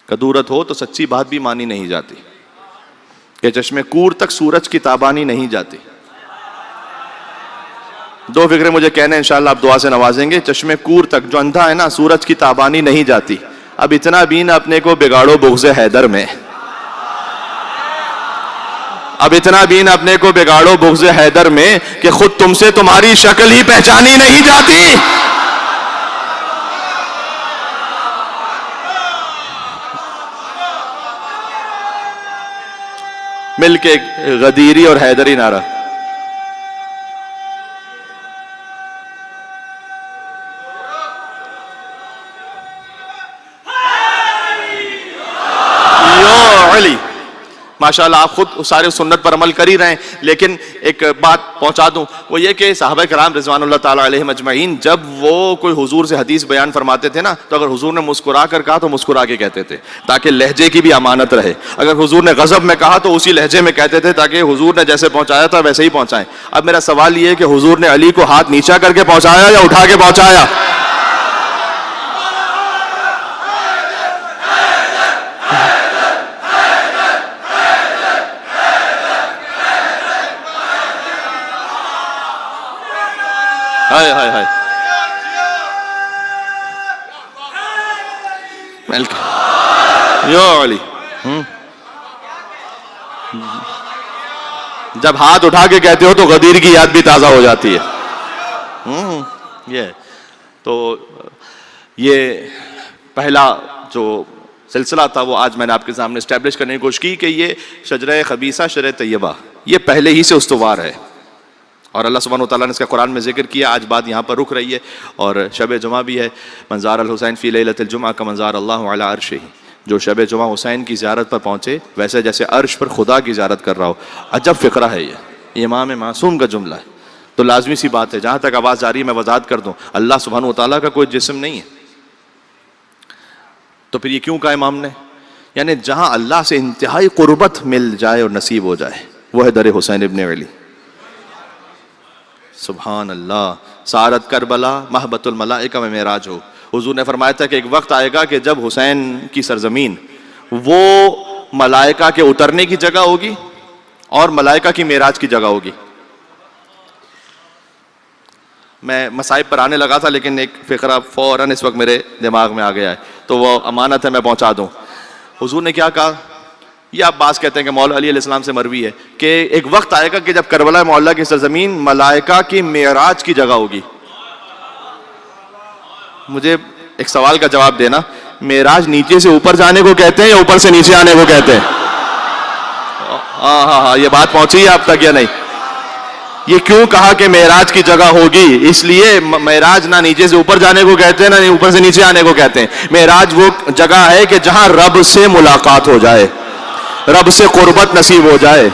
کدورت ہو تو سچی بات بھی مانی نہیں جاتی کہ چشمے کور تک سورج کی تابانی نہیں جاتی. 2 فکرے مجھے کہنے انشاءاللہ آپ دعا سے نوازیں گے. چشمے کور تک، جو اندھا ہے نا، سورج کی تابانی نہیں جاتی. اب اتنا بھی نہ اپنے کو بگاڑو بغض حیدر میں. اب اتنا بھی نہ اپنے کو بگاڑو بغض حیدر میں کہ خود تم سے تمہاری شکل ہی پہچانی نہیں جاتی. مل کے غدیری اور حیدری نعرہ. ماشاءاللہ آپ خود سارے سنت پر عمل کر ہی رہے ہیں. لیکن ایک بات پہنچا دوں، وہ یہ کہ صحابہ کرام رضوان اللہ تعالیٰ علیہم اجمعین جب وہ کوئی حضور سے حدیث بیان فرماتے تھے نا، تو اگر حضور نے مسکرا کر کہا تو مسکرا کے کہتے تھے تاکہ لہجے کی بھی امانت رہے. اگر حضور نے غضب میں کہا تو اسی لہجے میں کہتے تھے تاکہ حضور نے جیسے پہنچایا تھا ویسے ہی پہنچائیں. اب میرا سوال یہ ہے کہ حضور نے علی کو ہاتھ نیچا کر کے پہنچایا یا اٹھا کے پہنچایا؟ ہائے ہائے ہائے، یو علی. جب ہاتھ اٹھا کے کہتے ہو تو غدیر کی یاد بھی تازہ ہو جاتی ہے. یہ تو یہ پہلا جو سلسلہ تھا وہ آج میں نے آپ کے سامنے اسٹیبلش کرنے کی کوشش کی کہ یہ شجرہ خبیثہ شجرہ طیبہ یہ پہلے ہی سے استوار ہے، اور اللہ سبحانہ وتعالیٰ نے اس کا قرآن میں ذکر کیا. آج بات یہاں پر رک رہی ہے، اور شب جمعہ بھی ہے. منظار الحسین فی لیلۃ الجمعہ کا منظار اللہ علی عرشہ. جو شب جمعہ حسین کی زیارت پر پہنچے ویسے جیسے عرش پر خدا کی زیارت کر رہا ہو. عجب فقرہ ہے یہ امام معصوم کا جملہ ہے. تو لازمی سی بات ہے، جہاں تک آواز جاری ہے میں وضاحت کر دوں، اللہ سبحانہ وتعالیٰ کا کوئی جسم نہیں ہے. تو پھر یہ کیوں کہا امام نے؟ یعنی جہاں اللہ سے انتہائی قربت مل جائے اور نصیب ہو جائے وہ ہے در حسین ابن علی. سبحان اللہ. سارت کربلا محبت الملائکہ میں معراج ہو. حضور نے فرمایا تھا کہ ایک وقت آئے گا کہ جب حسین کی سرزمین وہ ملائکہ کے اترنے کی جگہ ہوگی اور ملائکہ کی معراج کی جگہ ہوگی. میں مصائب پر آنے لگا تھا لیکن ایک فقرہ فوراً اس وقت میرے دماغ میں آ گیا ہے تو وہ امانت ہے میں پہنچا دوں. حضور نے کیا کہا؟ یہ آپ بعض کہتے ہیں کہ مولا علی علیہ السلام سے مروی ہے کہ ایک وقت آئے گا کہ جب کربلا معلّہ کی سرزمین ملائکہ کی معراج کی جگہ ہوگی. مجھے ایک سوال کا جواب دینا، معراج نیچے سے اوپر جانے کو کہتے ہیں یا اوپر سے نیچے آنے کو کہتے ہیں؟ ہاں یہ بات پہنچی ہے آپ تک یا نہیں؟ یہ کیوں کہا کہ معراج کی جگہ ہوگی؟ اس لیے معراج نہ نیچے سے اوپر جانے کو کہتے ہیں نہ اوپر سے نیچے آنے کو کہتے ہیں. معراج وہ جگہ ہے کہ جہاں رب سے ملاقات ہو جائے، رب سے قربت نصیب ہو جائے.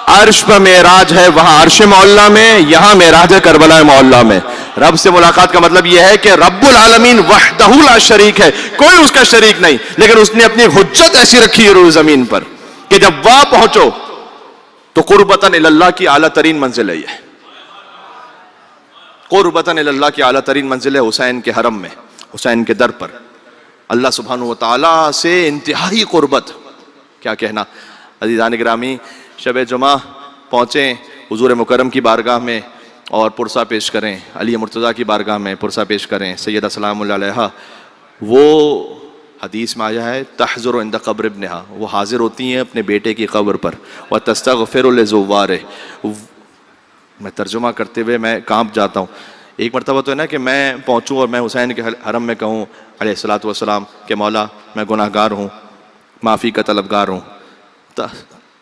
عرش پر معراج ہے وہاں عرش معلّہ میں، یہاں معراج ہے کربلا معلّہ میں. رب سے ملاقات کا مطلب یہ ہے کہ رب العالمین وحدہ لا شریک ہے، کوئی اس کا شریک نہیں، لیکن اس نے اپنی حجت ایسی رکھی ہے روح زمین پر کہ جب وہاں پہنچو تو قربتاً اللہ کی اعلیٰ ترین منزل ہے. یہ قربتاً اللہ کی اعلیٰ ترین منزل ہے حسین کے حرم میں، حسین کے در پر اللہ سبحانہ وتعالیٰ سے انتہائی قربت. کیا کہنا. عزیزان گرامی، شب جمعہ پہنچیں حضور مکرم کی بارگاہ میں اور پرسہ پیش کریں، علی مرتضیٰ کی بارگاہ میں پرسہ پیش کریں. سیدہ سلام اللہ علیہا وہ حدیث میں آیا ہے تحضر عند قبر ابنہا، وہ حاضر ہوتی ہیں اپنے بیٹے کی قبر پر. وتستغفر لزوارہ. میں ترجمہ کرتے ہوئے میں کانپ جاتا ہوں. ایک مرتبہ تو ہے نا کہ میں پہنچوں اور میں حسین کے حرم میں کہوں علیہ الصلوۃ والسلام کہ مولا میں گناہ گار ہوں، معافی کا طلبگار ہوں.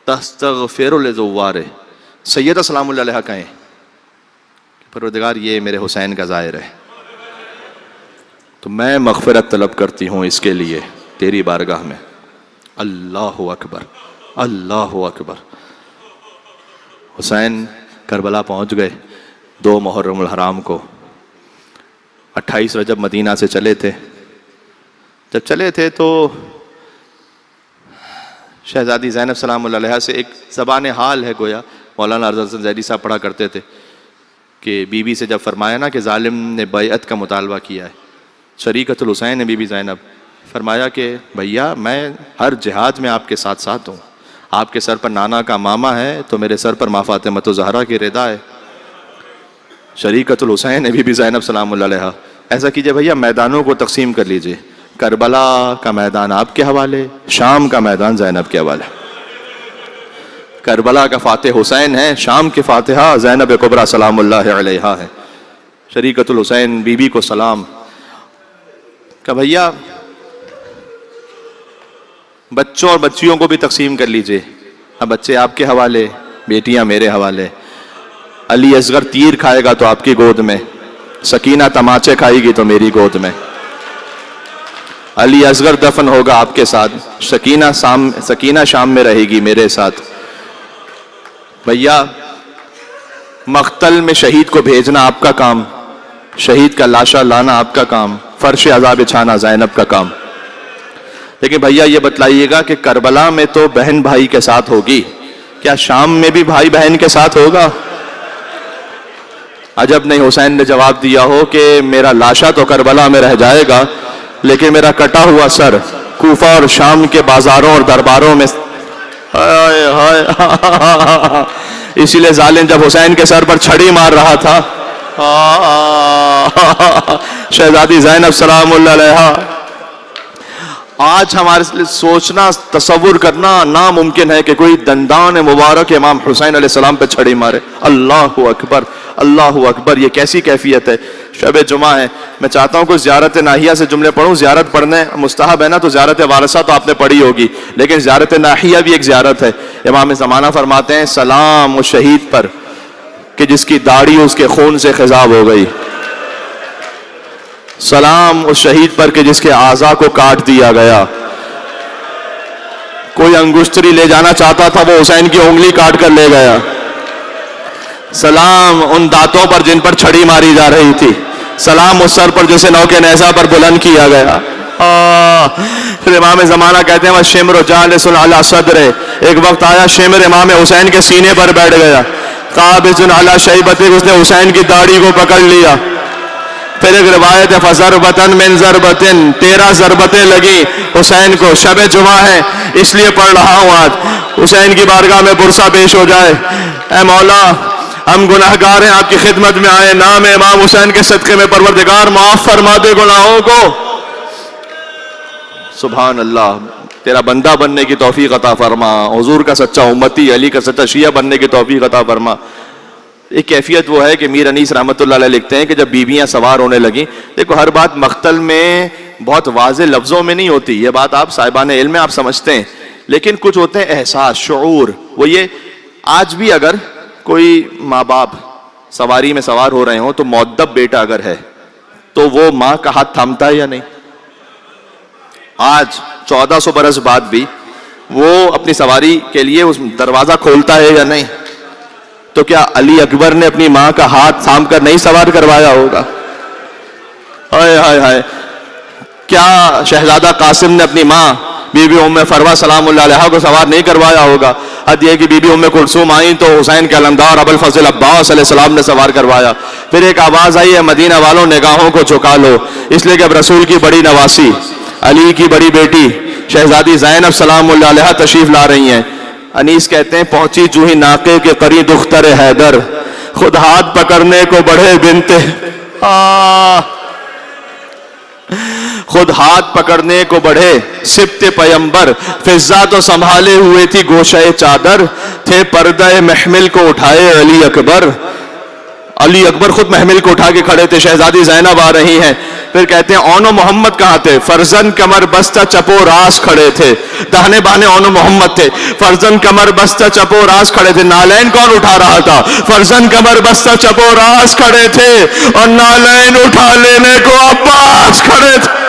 تستغفر لزوارہ. سیدہ سلام اللہ علیہا کہیں پروردگار یہ میرے حسین کا ظاہر ہے تو میں مغفرت طلب کرتی ہوں اس کے لیے تیری بارگاہ میں. اللہ اکبر، اللہ اکبر. حسین کربلا پہنچ گئے 2 محرم الحرام کو. 28 رجب مدینہ سے چلے تھے. جب چلے تھے تو شہزادی زینب سلام اللہ علیہا سے ایک زبان حال ہے گویا مولانا ارض حسن زیدی صاحب پڑھا کرتے تھے کہ بی بی سے جب فرمایا نا کہ ظالم نے بیعت کا مطالبہ کیا ہے، شریکۃ الحسین نے بی بی زینب فرمایا کہ بھیا میں ہر جہاد میں آپ کے ساتھ ساتھ ہوں. آپ کے سر پر نانا کا ماما ہے تو میرے سر پر ماں فاطمۃ الزہرا کی رضا ہے. شریکۃ الحسین بی بی زینب سلام اللہ علیہا. ایسا کیجئے بھیا میدانوں کو تقسیم کر لیجئے، کربلا کا میدان آپ کے حوالے، شام کا میدان زینب کے حوالے. کربلا کا فاتح حسین ہے، شام کے فاتحہ زینب کبریٰ سلام اللہ علیہا ہے. شریکۃ الحسین بی بی کو سلام کہ بھیا بچوں اور بچیوں کو بھی تقسیم کر لیجئے. اب بچے آپ کے حوالے، بیٹیاں میرے حوالے. علی اصغر تیر کھائے گا تو آپ کی گود میں، سکینہ تماچے کھائے گی تو میری گود میں. علی اصغر دفن ہوگا آپ کے ساتھ، سکینہ شام میں رہے گی میرے ساتھ. بھیا مقتل میں شہید کو بھیجنا آپ کا کام، شہید کا لاشا لانا آپ کا کام، فرش عذاب بچھانا زینب کا کام. لیکن بھیا یہ بتلائیے گا کہ کربلا میں تو بہن بھائی کے ساتھ ہوگی، کیا شام میں بھی بھائی بہن کے ساتھ ہوگا؟ عجب نہیں حسین نے جواب دیا ہو کہ میرا لاشا تو کربلا میں رہ جائے گا لیکن میرا کٹا ہوا سر کوفہ اور شام کے بازاروں اور درباروں میں. اسی لیے ظالم جب حسین کے سر پر چھڑی مار رہا تھا شہزادی زینب سلام اللہ علیہا. آج ہمارے لیے سوچنا تصور کرنا ناممکن ہے کہ کوئی دندان مبارک امام حسین علیہ السلام پہ چھڑی مارے. اللہ اکبر اللہ اکبر. یہ کیسی کیفیت ہے. شب جمعہ ہے, میں چاہتا ہوں کہ زیارت ناحیہ سے جملے پڑھوں. زیارت پڑھنے مستحب ہے نا, تو زیارت وارثہ تو آپ نے پڑھی ہوگی, لیکن زیارت ناحیہ بھی ایک زیارت ہے. امام زمانہ فرماتے ہیں سلام اس شہید پر کہ جس کی داڑھی اس کے خون سے خضاب ہو گئی. سلام اس شہید پر کہ جس کے اعضاء کو کاٹ دیا گیا. کوئی انگشتری لے جانا چاہتا تھا, وہ حسین کی انگلی کاٹ کر لے گیا. سلام ان دانتوں پر جن پر چھڑی ماری جا رہی تھی. سلام اس سر پر جسے نو کے نیزہ پر بلند کیا گیا. پھر امام زمانہ کہتے ہیں شمر جالس علی صدر. ایک وقت آیا شمر امام حسین کے سینے پر بیٹھ گیا. قابض علی شیبتہ, اس نے حسین کی داڑھی کو پکڑ لیا. پھر ایک روایت ہے فضربتن من ضربتن, 13 ضربتیں لگی حسین کو. شب جمعہ ہے اس لیے پڑھ رہا ہوں آج. حسین کی بارگاہ میں برسہ پیش ہو جائے. اے مولا ہم گناہگار ہیں, آپ کی خدمت میں آئے, نام امام حسین کے صدقے میں پروردگار معاف فرما دے گناہوں کو. سبحان اللہ, تیرا بندہ بننے کی توفیق عطا فرما. حضور کا سچا امتی, علی کا سچا شیعہ بننے کی توفیق عطا فرما. ایک کیفیت وہ ہے کہ میر انیس رحمۃ اللہ علیہ لکھتے ہیں کہ جب بیویاں سوار ہونے لگیں, دیکھو ہر بات مقتل میں بہت واضح لفظوں میں نہیں ہوتی, یہ بات آپ صاحبان علم میں آپ سمجھتے ہیں, لیکن کچھ ہوتے ہیں احساس, شعور. وہ یہ آج بھی اگر کوئی ماں باپ سواری میں سوار ہو رہے ہوں تو مؤدب بیٹا اگر ہے تو وہ ماں کا ہاتھ تھامتا ہے یا نہیں؟ آج 1400 برس بعد بھی وہ اپنی سواری کے لیے اس دروازہ کھولتا ہے یا نہیں؟ تو کیا علی اکبر نے اپنی ماں کا ہاتھ تھام کر نہیں سوار کروایا ہوگا؟ ہائے ہائے ہائے. کیا شہزادہ قاسم نے اپنی ماں بی بی ام فروہ سلام اللہ علیہا کو سوار نہیں کروایا ہوگا؟ حد یہ کہ بی بی ام کلثوم آئیں تو حسین کے علمدار ابو الفضل عباس علیہ السلام نے سوار کروایا. پھر ایک آواز آئی ہے مدینہ والوں نگاہوں کو جھکا لو, اس لیے کہ اب رسول کی بڑی نواسی علی کی بڑی بیٹی شہزادی زینب سلام اللہ علیہا تشریف لا رہی ہیں. انیس کہتے ہیں پہنچی جو ہی ناقے کے قریب دختر حیدر, خود ہاتھ پکڑنے کو بڑھے بنتے خود ہاتھ پکڑنے کو بڑھے سبت پیمبر, فضا تو سنبھالے ہوئے تھی گوشہ چادر, تھے پردہ محمل کو اٹھائے علی اکبر. علی اکبر خود محمل کو اٹھا کے کھڑے تھے. شہزادی زینب آ رہی ہیں. پھر کہتے ہیں اونو محمد کہاں تھے؟ فرزن کمر بستہ چپو راس کھڑے تھے. دہنے بانے اونو محمد تھے, فرزن کمر بستہ چپو راس کھڑے تھے. نالین کون اٹھا رہا تھا؟ فرزن کمر بستہ چپو راس کھڑے تھے, اور نالین اٹھا لینے کو عباس کھڑے تھے.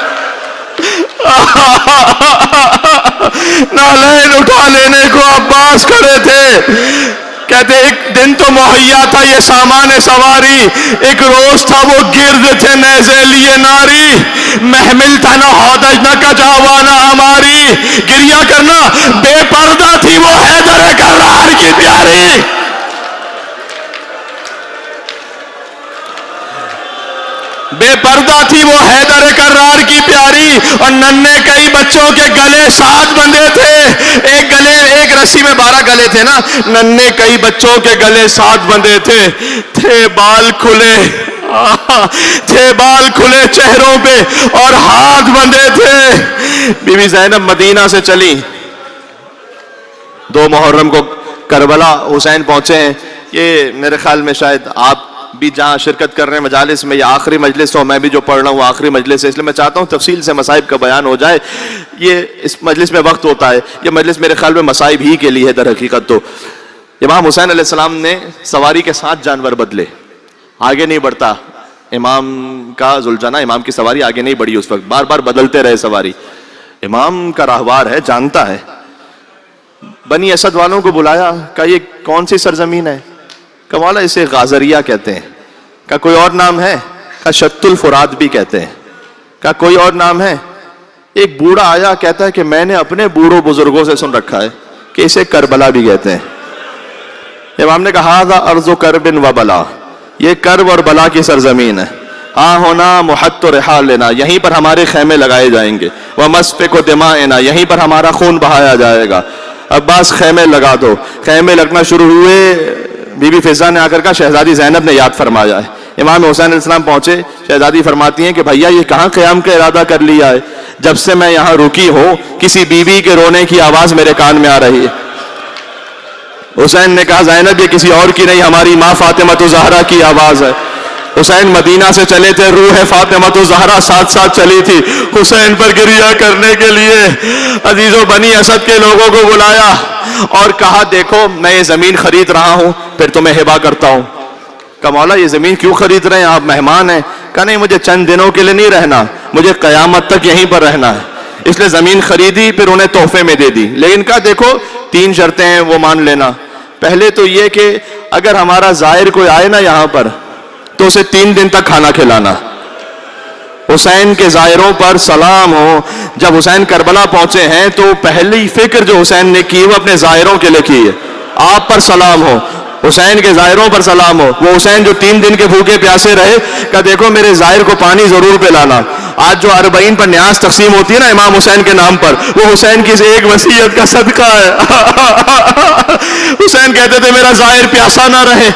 نالین اٹھا لینے کو عباس کھڑے تھے. کہتے ایک دن تو مہیا تھا یہ سامان سواری, ایک روز تھا وہ گرد تھے نیزے لیے ناری, محمل تھا نہ ہودج نہ کجاوا نہ ہماری, گریا کرنا بے پردہ تھی وہ حیدر کرار کی پیاری. بے پردہ تھی وہ حیدر کرار کی پیاری, اور ننھے کئی بچوں کے گلے 7 بندھے تھے. ایک رسی میں 12 گلے تھے نا, ننھے کئی بچوں کے گلے 7 بندھے تھے. تھے بال کھلے چہروں پہ اور ہاتھ بندھے تھے. بی بی زینب مدینہ سے چلی, 2 محرم کو کربلا حسین پہنچے ہیں. یہ میرے خیال میں شاید آپ بھی جہاں شرکت کر رہے ہیں مجالس میں, یہ آخری مجلس ہو, میں بھی جو پڑھ رہا ہوں آخری مجلس ہے, اس لیے میں چاہتا ہوں تفصیل سے مصائب کا بیان ہو جائے. یہ اس مجلس میں وقت ہوتا ہے, یہ مجلس میرے خیال میں مصائب ہی کے لیے ہے در حقیقت. تو امام حسین علیہ السلام نے سواری کے 7 جانور بدلے, آگے نہیں بڑھتا امام کا ذوالجناح, امام کی سواری آگے نہیں بڑھی اس وقت, بار بار بدلتے رہے سواری. امام کا راہوار ہے, جانتا ہے. بنی اسد والوں کو بلایا, کہا یہ کون سی سرزمین ہے؟ کہ مولا اسے غازریہ کہتے ہیں. کہ کوئی اور نام ہے؟ کہ شت الفرات بھی کہتے ہیں. کہ کوئی اور نام ہے؟ ایک بوڑھا آیا کہتا ہے کہ میں نے اپنے بوڑھوں بزرگوں سے سن رکھا ہے کہ اسے کربلا بھی کہتے ہیں. امام نے کہا ذا ارض کرب و بلا, یہ کرب اور بلا کی سرزمین ہے. ہاں ہونا محت و رحال لینا, یہیں پر ہمارے خیمے لگائے جائیں گے. ومسفک و دمائنا, یہیں پر ہمارا خون بہایا جائے گا. عباس خیمے لگا دو. خیمے لگنا شروع ہوئے. بی بی فضا نے آ کر کہا شہزادی زینب نے یاد فرمایا ہے امام حسین علیہ السلام پہنچے، شہزادی فرماتی ہیں کہ بھیا یہ کہاں قیام کا ارادہ کر لیا ہے؟ جب سے میں یہاں رکی ہوں کسی بیوی کے رونے کی آواز میرے کان میں آ رہی ہے۔ حسین نے کہا زینب یہ کسی اور کی نہیں، ہماری ماں فاطمہ الزہرا کی آواز ہے۔ حسین مدینہ سے چلے تھے، روح فاطمہ الزہرا ساتھ ساتھ چلی تھی حسین پر گریہ کرنے کے لیے۔ عزیزو بنی اسد کے لوگوں کو بلایا اور کہا دیکھو میں یہ زمین خرید رہا ہوں پھر تمہیں ہبہ کرتا ہوں۔ کہا مولا یہ زمین کیوں خرید رہے ہیں، آپ مہمان ہیں؟ کہا نہیں مجھے چند دنوں کے لیے نہیں رہنا، مجھے قیامت تک یہیں پر رہنا ہے، اس لیے زمین خریدی پھر انہیں تحفے میں دے دی۔ لیکن کہا دیکھو 3 شرطیں ہیں وہ مان لینا۔ پہلے تو یہ کہ اگر ہمارا زائر کوئی آئے نا یہاں پر تو اسے 3 دن تک کھانا کھلانا۔ حسین کے زائروں پر سلام ہو۔ جب حسین کربلا پہنچے ہیں تو پہلی فکر جو حسین نے کی وہ اپنے زائروں کے لیے کی ہے، آپ پر سلام ہو، حسین کے زائروں پر سلام ہو۔ وہ حسین جو 3 دن کے بھوکے پیاسے رہے، کہ دیکھو میرے زائر کو پانی ضرور پلانا۔ آج جو 40 پر نیاز تقسیم ہوتی ہے نا امام حسین کے نام پر، وہ حسین کی ایک وصیت کا صدقہ ہے۔ حسین کہتے تھے میرا زائر پیاسا نہ رہے،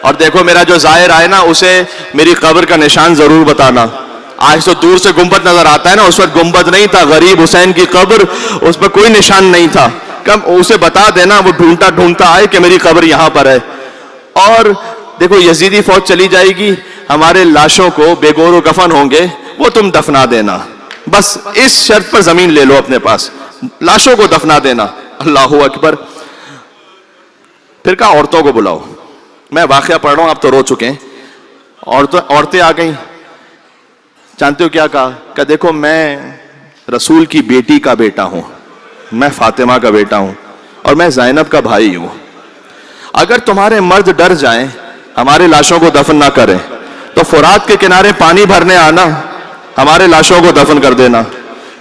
اور دیکھو میرا جو زائر آئے نا اسے میری قبر کا نشان ضرور بتانا۔ آج تو دور سے گنبد نظر آتا ہے نا، اس وقت گنبد نہیں تھا، غریب حسین کی قبر، اس پر کوئی نشان نہیں تھا۔ کم اسے بتا دینا، وہ ڈھونڈتا ڈھونڈتا آئے کہ میری قبر یہاں پر ہے۔ اور دیکھو یزیدی فوج چلی جائے گی، ہمارے لاشوں کو بے گور و کفن ہوں گے وہ تم دفنا دینا، بس اس شرط پر زمین لے لو اپنے پاس، لاشوں کو دفنا دینا۔ اللہ اکبر۔ پھر کہا عورتوں کو بلاؤ۔ میں واقعہ پڑھ رہا ہوں، آپ تو رو چکے ہیں۔ عورتیں آ گئیں، جانتے ہو کیا کہا؟ کہ دیکھو میں رسول کی بیٹی کا بیٹا ہوں، میں فاطمہ کا بیٹا ہوں، اور میں زینب کا بھائی ہوں۔ اگر تمہارے مرد ڈر جائیں ہمارے لاشوں کو دفن نہ کریں تو فرات کے کنارے پانی بھرنے آنا، ہمارے لاشوں کو دفن کر دینا۔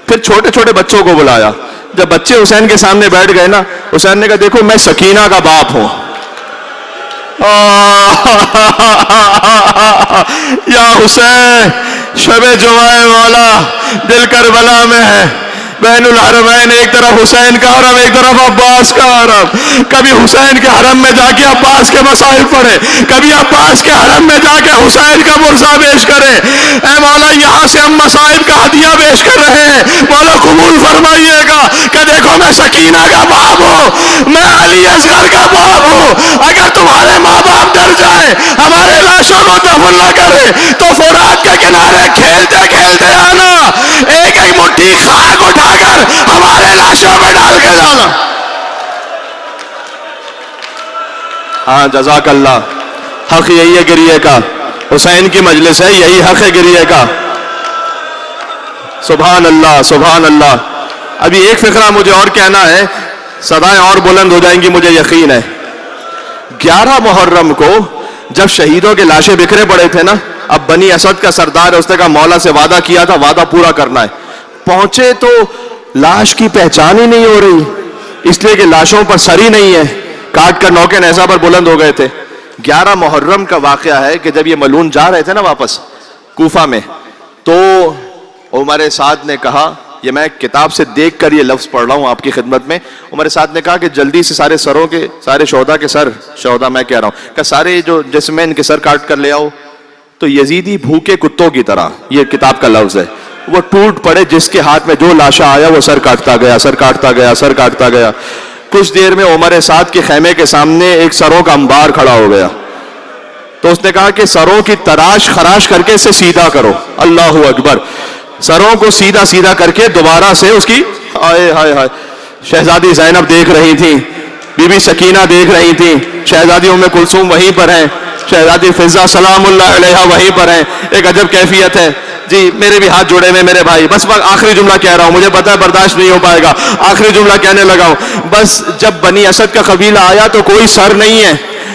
پھر چھوٹے چھوٹے بچوں کو بلایا۔ جب بچے حسین کے سامنے بیٹھ گئے نا، حسین نے کہا دیکھو میں سکینہ کا باپ ہوں۔ یا حسین شب جمعہ مولا دل کربلا میں ہے، بین الحرمین، ایک طرف حسین کا حرم ایک طرف عباس کا حرم۔ کبھی حسین کے حرم میں جا کے عباس کے مسائل پڑھے، کبھی عباس کے حرم میں جا کے حسین کا مرزا پیش کرے۔ اے مولا یہاں سے ہم مسائل کا ہدیہ پیش کر رہے ہیں، مولا قبول فرمائیے گا کہ دیکھو میں سکینہ کا باپ ہوں، میں علی اصغر کا باپ ہوں۔ اگر تمہارے ماں باپ ڈر جائیں ہمارے لاشوں کو دفن نہ کرے تو فرات کے کنارے کھیلتے کھیلتے آنا، ایک ایک مٹھی خاک اٹھا کر ہمارے لاشوں میں ڈال کے جانا۔ ہاں جزاک اللہ، حق یہی ہے گریے کا، حسین کی مجلس ہے، یہی حق ہے گریے کا۔ سبحان اللہ سبحان اللہ۔ ابھی ایک فقرہ مجھے اور کہنا ہے، صدائیں اور بلند ہو جائیں گی مجھے یقین ہے۔ 11 محرم کو جب شہیدوں کے لاشیں بکھرے پڑے تھے نا، اب بنی اسد کا سردار ہے، اس نے کہا مولا سے وعدہ کیا تھا، وعدہ پورا کرنا ہے۔ پہنچے تو لاش کی پہچان ہی نہیں ہو رہی، اس لیے کہ لاشوں پر سر ہی نہیں ہے، کاٹ کر نوکے نیزہ پر بلند ہو گئے تھے۔ 11 محرم کا واقعہ ہے کہ جب یہ ملعون جا رہے تھے نا واپس کوفہ میں، تو عمر سعد نے کہا، یہ میں کتاب سے دیکھ کر یہ لفظ پڑھ رہا ہوں آپ کی خدمت میں، عمر سعد نے کہا کہ جلدی سے سارے سروں کے، سارے شہداء کے سر، شہداء میں کہہ رہا ہوں کہ سارے جو جسم ہیں ان کے سر کاٹ کر لے آؤ۔ تو یزیدی بھوکے کتوں کی طرح، یہ کتاب کا لفظ ہے، وہ ٹوٹ پڑے، جس کے ہاتھ میں جو لاشا آیا وہ سر کاٹتا گیا، سر کاٹتا گیا، سر کاٹتا گیا۔ کچھ دیر میں عمر سعد کے خیمے کے سامنے ایک سروں کا انبار کھڑا ہو گیا، تو اس نے کہا کہ سروں کی تراش خراش کر کے اسے سیدھا کرو۔ اللہ اکبر۔ سروں کو سیدھا سیدھا کر کے دوبارہ سے اس کی، ہائے ہائے ہائے، شہزادی زینب دیکھ رہی تھی، بی بی سکینہ دیکھ رہی تھی، شہزادی ام کلثوم وہیں پر ہیں، شہزادی فضہ سلام اللہ علیہا وہیں پر ہیں۔ ایک عجب کیفیت ہے جی۔ میرے بھی ہاتھ جوڑے ہوئے میرے بھائی، بس آخری جملہ کہہ رہا ہوں، مجھے پتا ہے برداشت نہیں ہو پائے گا، آخری جملہ کہنے لگا ہوں۔ بس جب بنی اسد کا قبیلہ آیا تو کوئی سر نہیں ہے،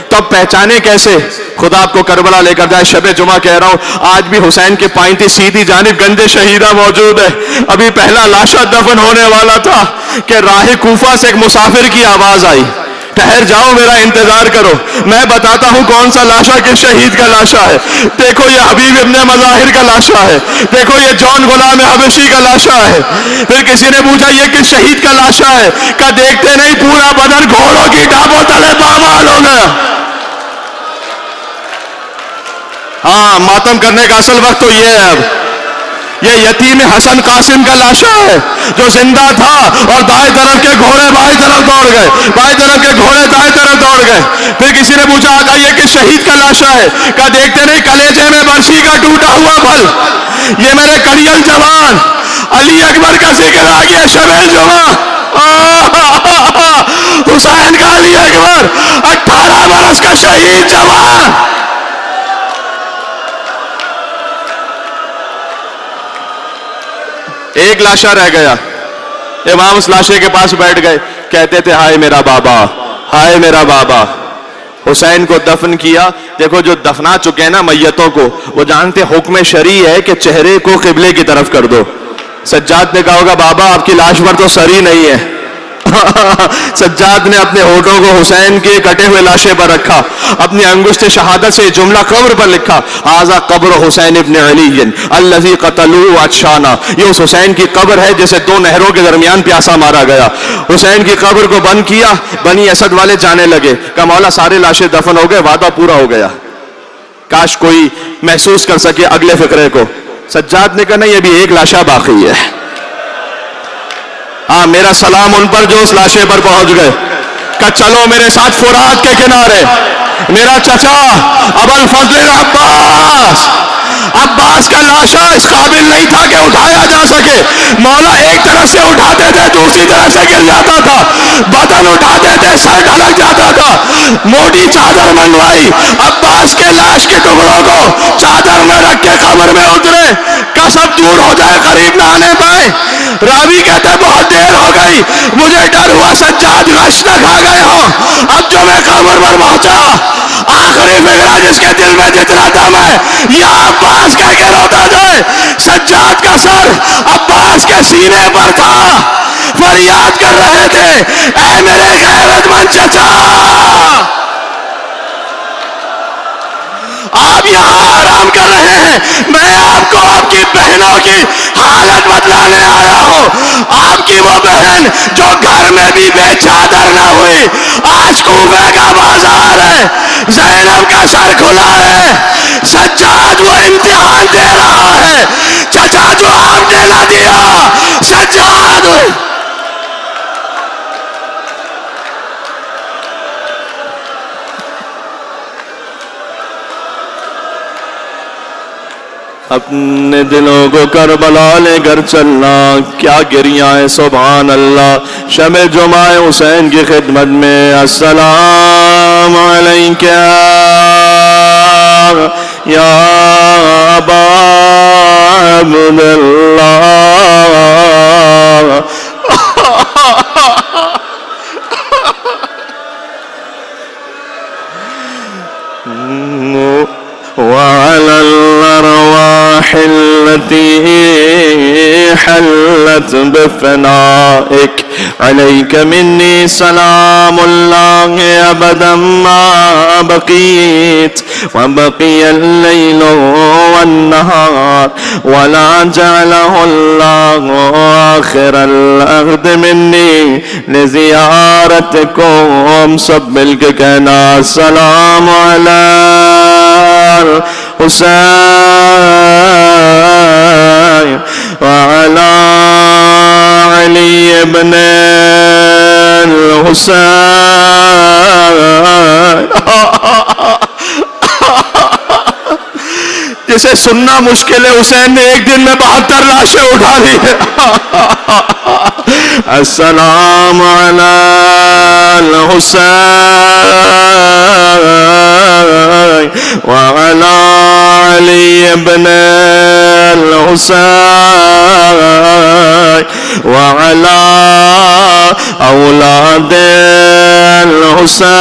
تو اب پہچانے کیسے؟ خدا آپ کو کربلا لے کر جائے۔ شب جمعہ کہہ رہا ہوں، آج بھی حسین کے پائنتی سیدھی جانب گنج شہیدہ موجود ہے۔ ابھی پہلا لاشا دفن ہونے والا تھا کہ راہ کوفہ سے ایک مسافر کی آواز آئی، ٹھہر جاؤ میرا انتظار کرو، میں بتاتا ہوں کون سا لاشا کس شہید کا لاشا ہے۔ دیکھو یہ حبیب ابن مظاہر کا لاشا ہے، دیکھو یہ جون غلام حبشی کا لاشا ہے۔ پھر کسی نے پوچھا یہ کس شہید کا لاشا ہے؟ کہ دیکھتے نہیں پورا بدن گھوڑوں کی ڈابوں تلے پامال ہو گیا۔ ہاں ماتم کرنے کا اصل وقت تو یہ ہے اب. یہ یتیم حسن قاسم کا لاشا ہے جو زندہ تھا اور دائیں طرف کے گھوڑے بائیں طرف دوڑ گئے, بائیں طرف کے گھوڑے دائیں طرف دوڑ گئے. پھر کسی نے پوچھا آقا یہ کس شہید کا لاشا ہے؟ کہا دیکھتے نہیں کلیجے میں برچھی کا ٹوٹا ہوا پھل, یہ میرے کڑیل جوان علی اکبر کا ذکر آ گیا شب جمعہ. حسین کا علی اکبر 18 برس کا شہید جوان. ایک لاشا رہ گیا, امام اس لاشے کے پاس بیٹھ گئے, کہتے تھے ہائے میرا بابا, ہائے میرا بابا. حسین کو دفن کیا. دیکھو جو دفنا چکے ہیں نا میتوں کو, وہ جانتے حکم شرعی ہے کہ چہرے کو قبلے کی طرف کر دو. سجاد نے کہا ہوگا بابا آپ کی لاش پر تو سر ہی نہیں ہے. سجاد نے اپنے ہونٹوں کو حسین کے کٹے ہوئے لاشے پر رکھا, اپنی انگشت شہادت سے جملہ قبر پر لکھا, ھذا قبر حسین ابن علی الذی قتلوه عطشانا. یہ اس حسین کی قبر ہے جسے 2 نہروں کے درمیان پیاسا مارا گیا. حسین کی قبر کو بند کیا. بنی اسد والے جانے لگے, کہا مولا سارے لاشیں دفن ہو گئے, وعدہ پورا ہو گیا, کاش کوئی محسوس کر سکے اگلے فقرے کو. سجاد نے کہا نہیں ابھی ایک لاشا باقی ہے. ہاں میرا سلام ان پر جو اس لاشے پر پہنچ گئے. کہ چلو میرے ساتھ فرات کے کنارے. میرا چچا ابو الفضل عباس, عباس کا لاشا اس قابل نہیں تھا کہ اٹھایا جا سکے. مولا ایک طرف سے اٹھاتے تھے دوسری طرف سے گر جاتا تھا, بدن اٹھاتے تھے سر ڈھلک جاتا تھا. موٹی چادر منگوائی, عباس کے لاش کے ٹکڑوں کو چادر میں رکھ کے قبر میں اترے. کسب دور ہو جائے قریب نہ آنے پائے. راوی کہتے بہت دیر ہو گئی, مجھے ڈر ہوا سجاد غش نہ کھا گئے ہوں. اب جو میں قبر پر پہنچا, آخری فکرہ جس کے دل میں جتنا دم ہے یا عباس کہہ کے روتا جائے. سجاد کا سر عباس کے سینے پر تھا, فریاد کر رہے تھے اے میرے غیرت مند چچا, آپ یہاں آرام کر رہے ہیں, میں آپ کو آپ کی بہنوں کی حالت بتلانے آیا ہوں. آپ کی وہ بہن جو گھر میں بھی بے چادر نہ ہوئی, آج کوفے کا بازار ہے, زینب کا سر کھلا ہے. سجاد وہ امتحان دے رہا ہے, چچا جو آپ نے نہ دیا. سجاد اپنے دلوں کو کربلا لے کر چلنا. کیا گریاں ہیں سبحان اللہ. شب جمعہ حسین کی خدمت میں السلام علیکہ یا ابا عبداللہ. وعلى الأرواح التي حلت بفنائك عليك مني سلام الله أبدا ما بقيت وبقي الليل والنهار ولا جعله الله آخر الأغد مني لزيارتكم. سب مل کے کہنا السلام على الحسين وعلى علي بن الحسين. جسے سننا مشکل ہے, حسین نے ایک دن میں 72 لاشیں اٹھا لی. السلام علی الحسین وعلی علی بن الحسین وعلی اولاد الحسین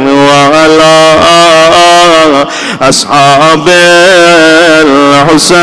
وعلی اصحاب الحسین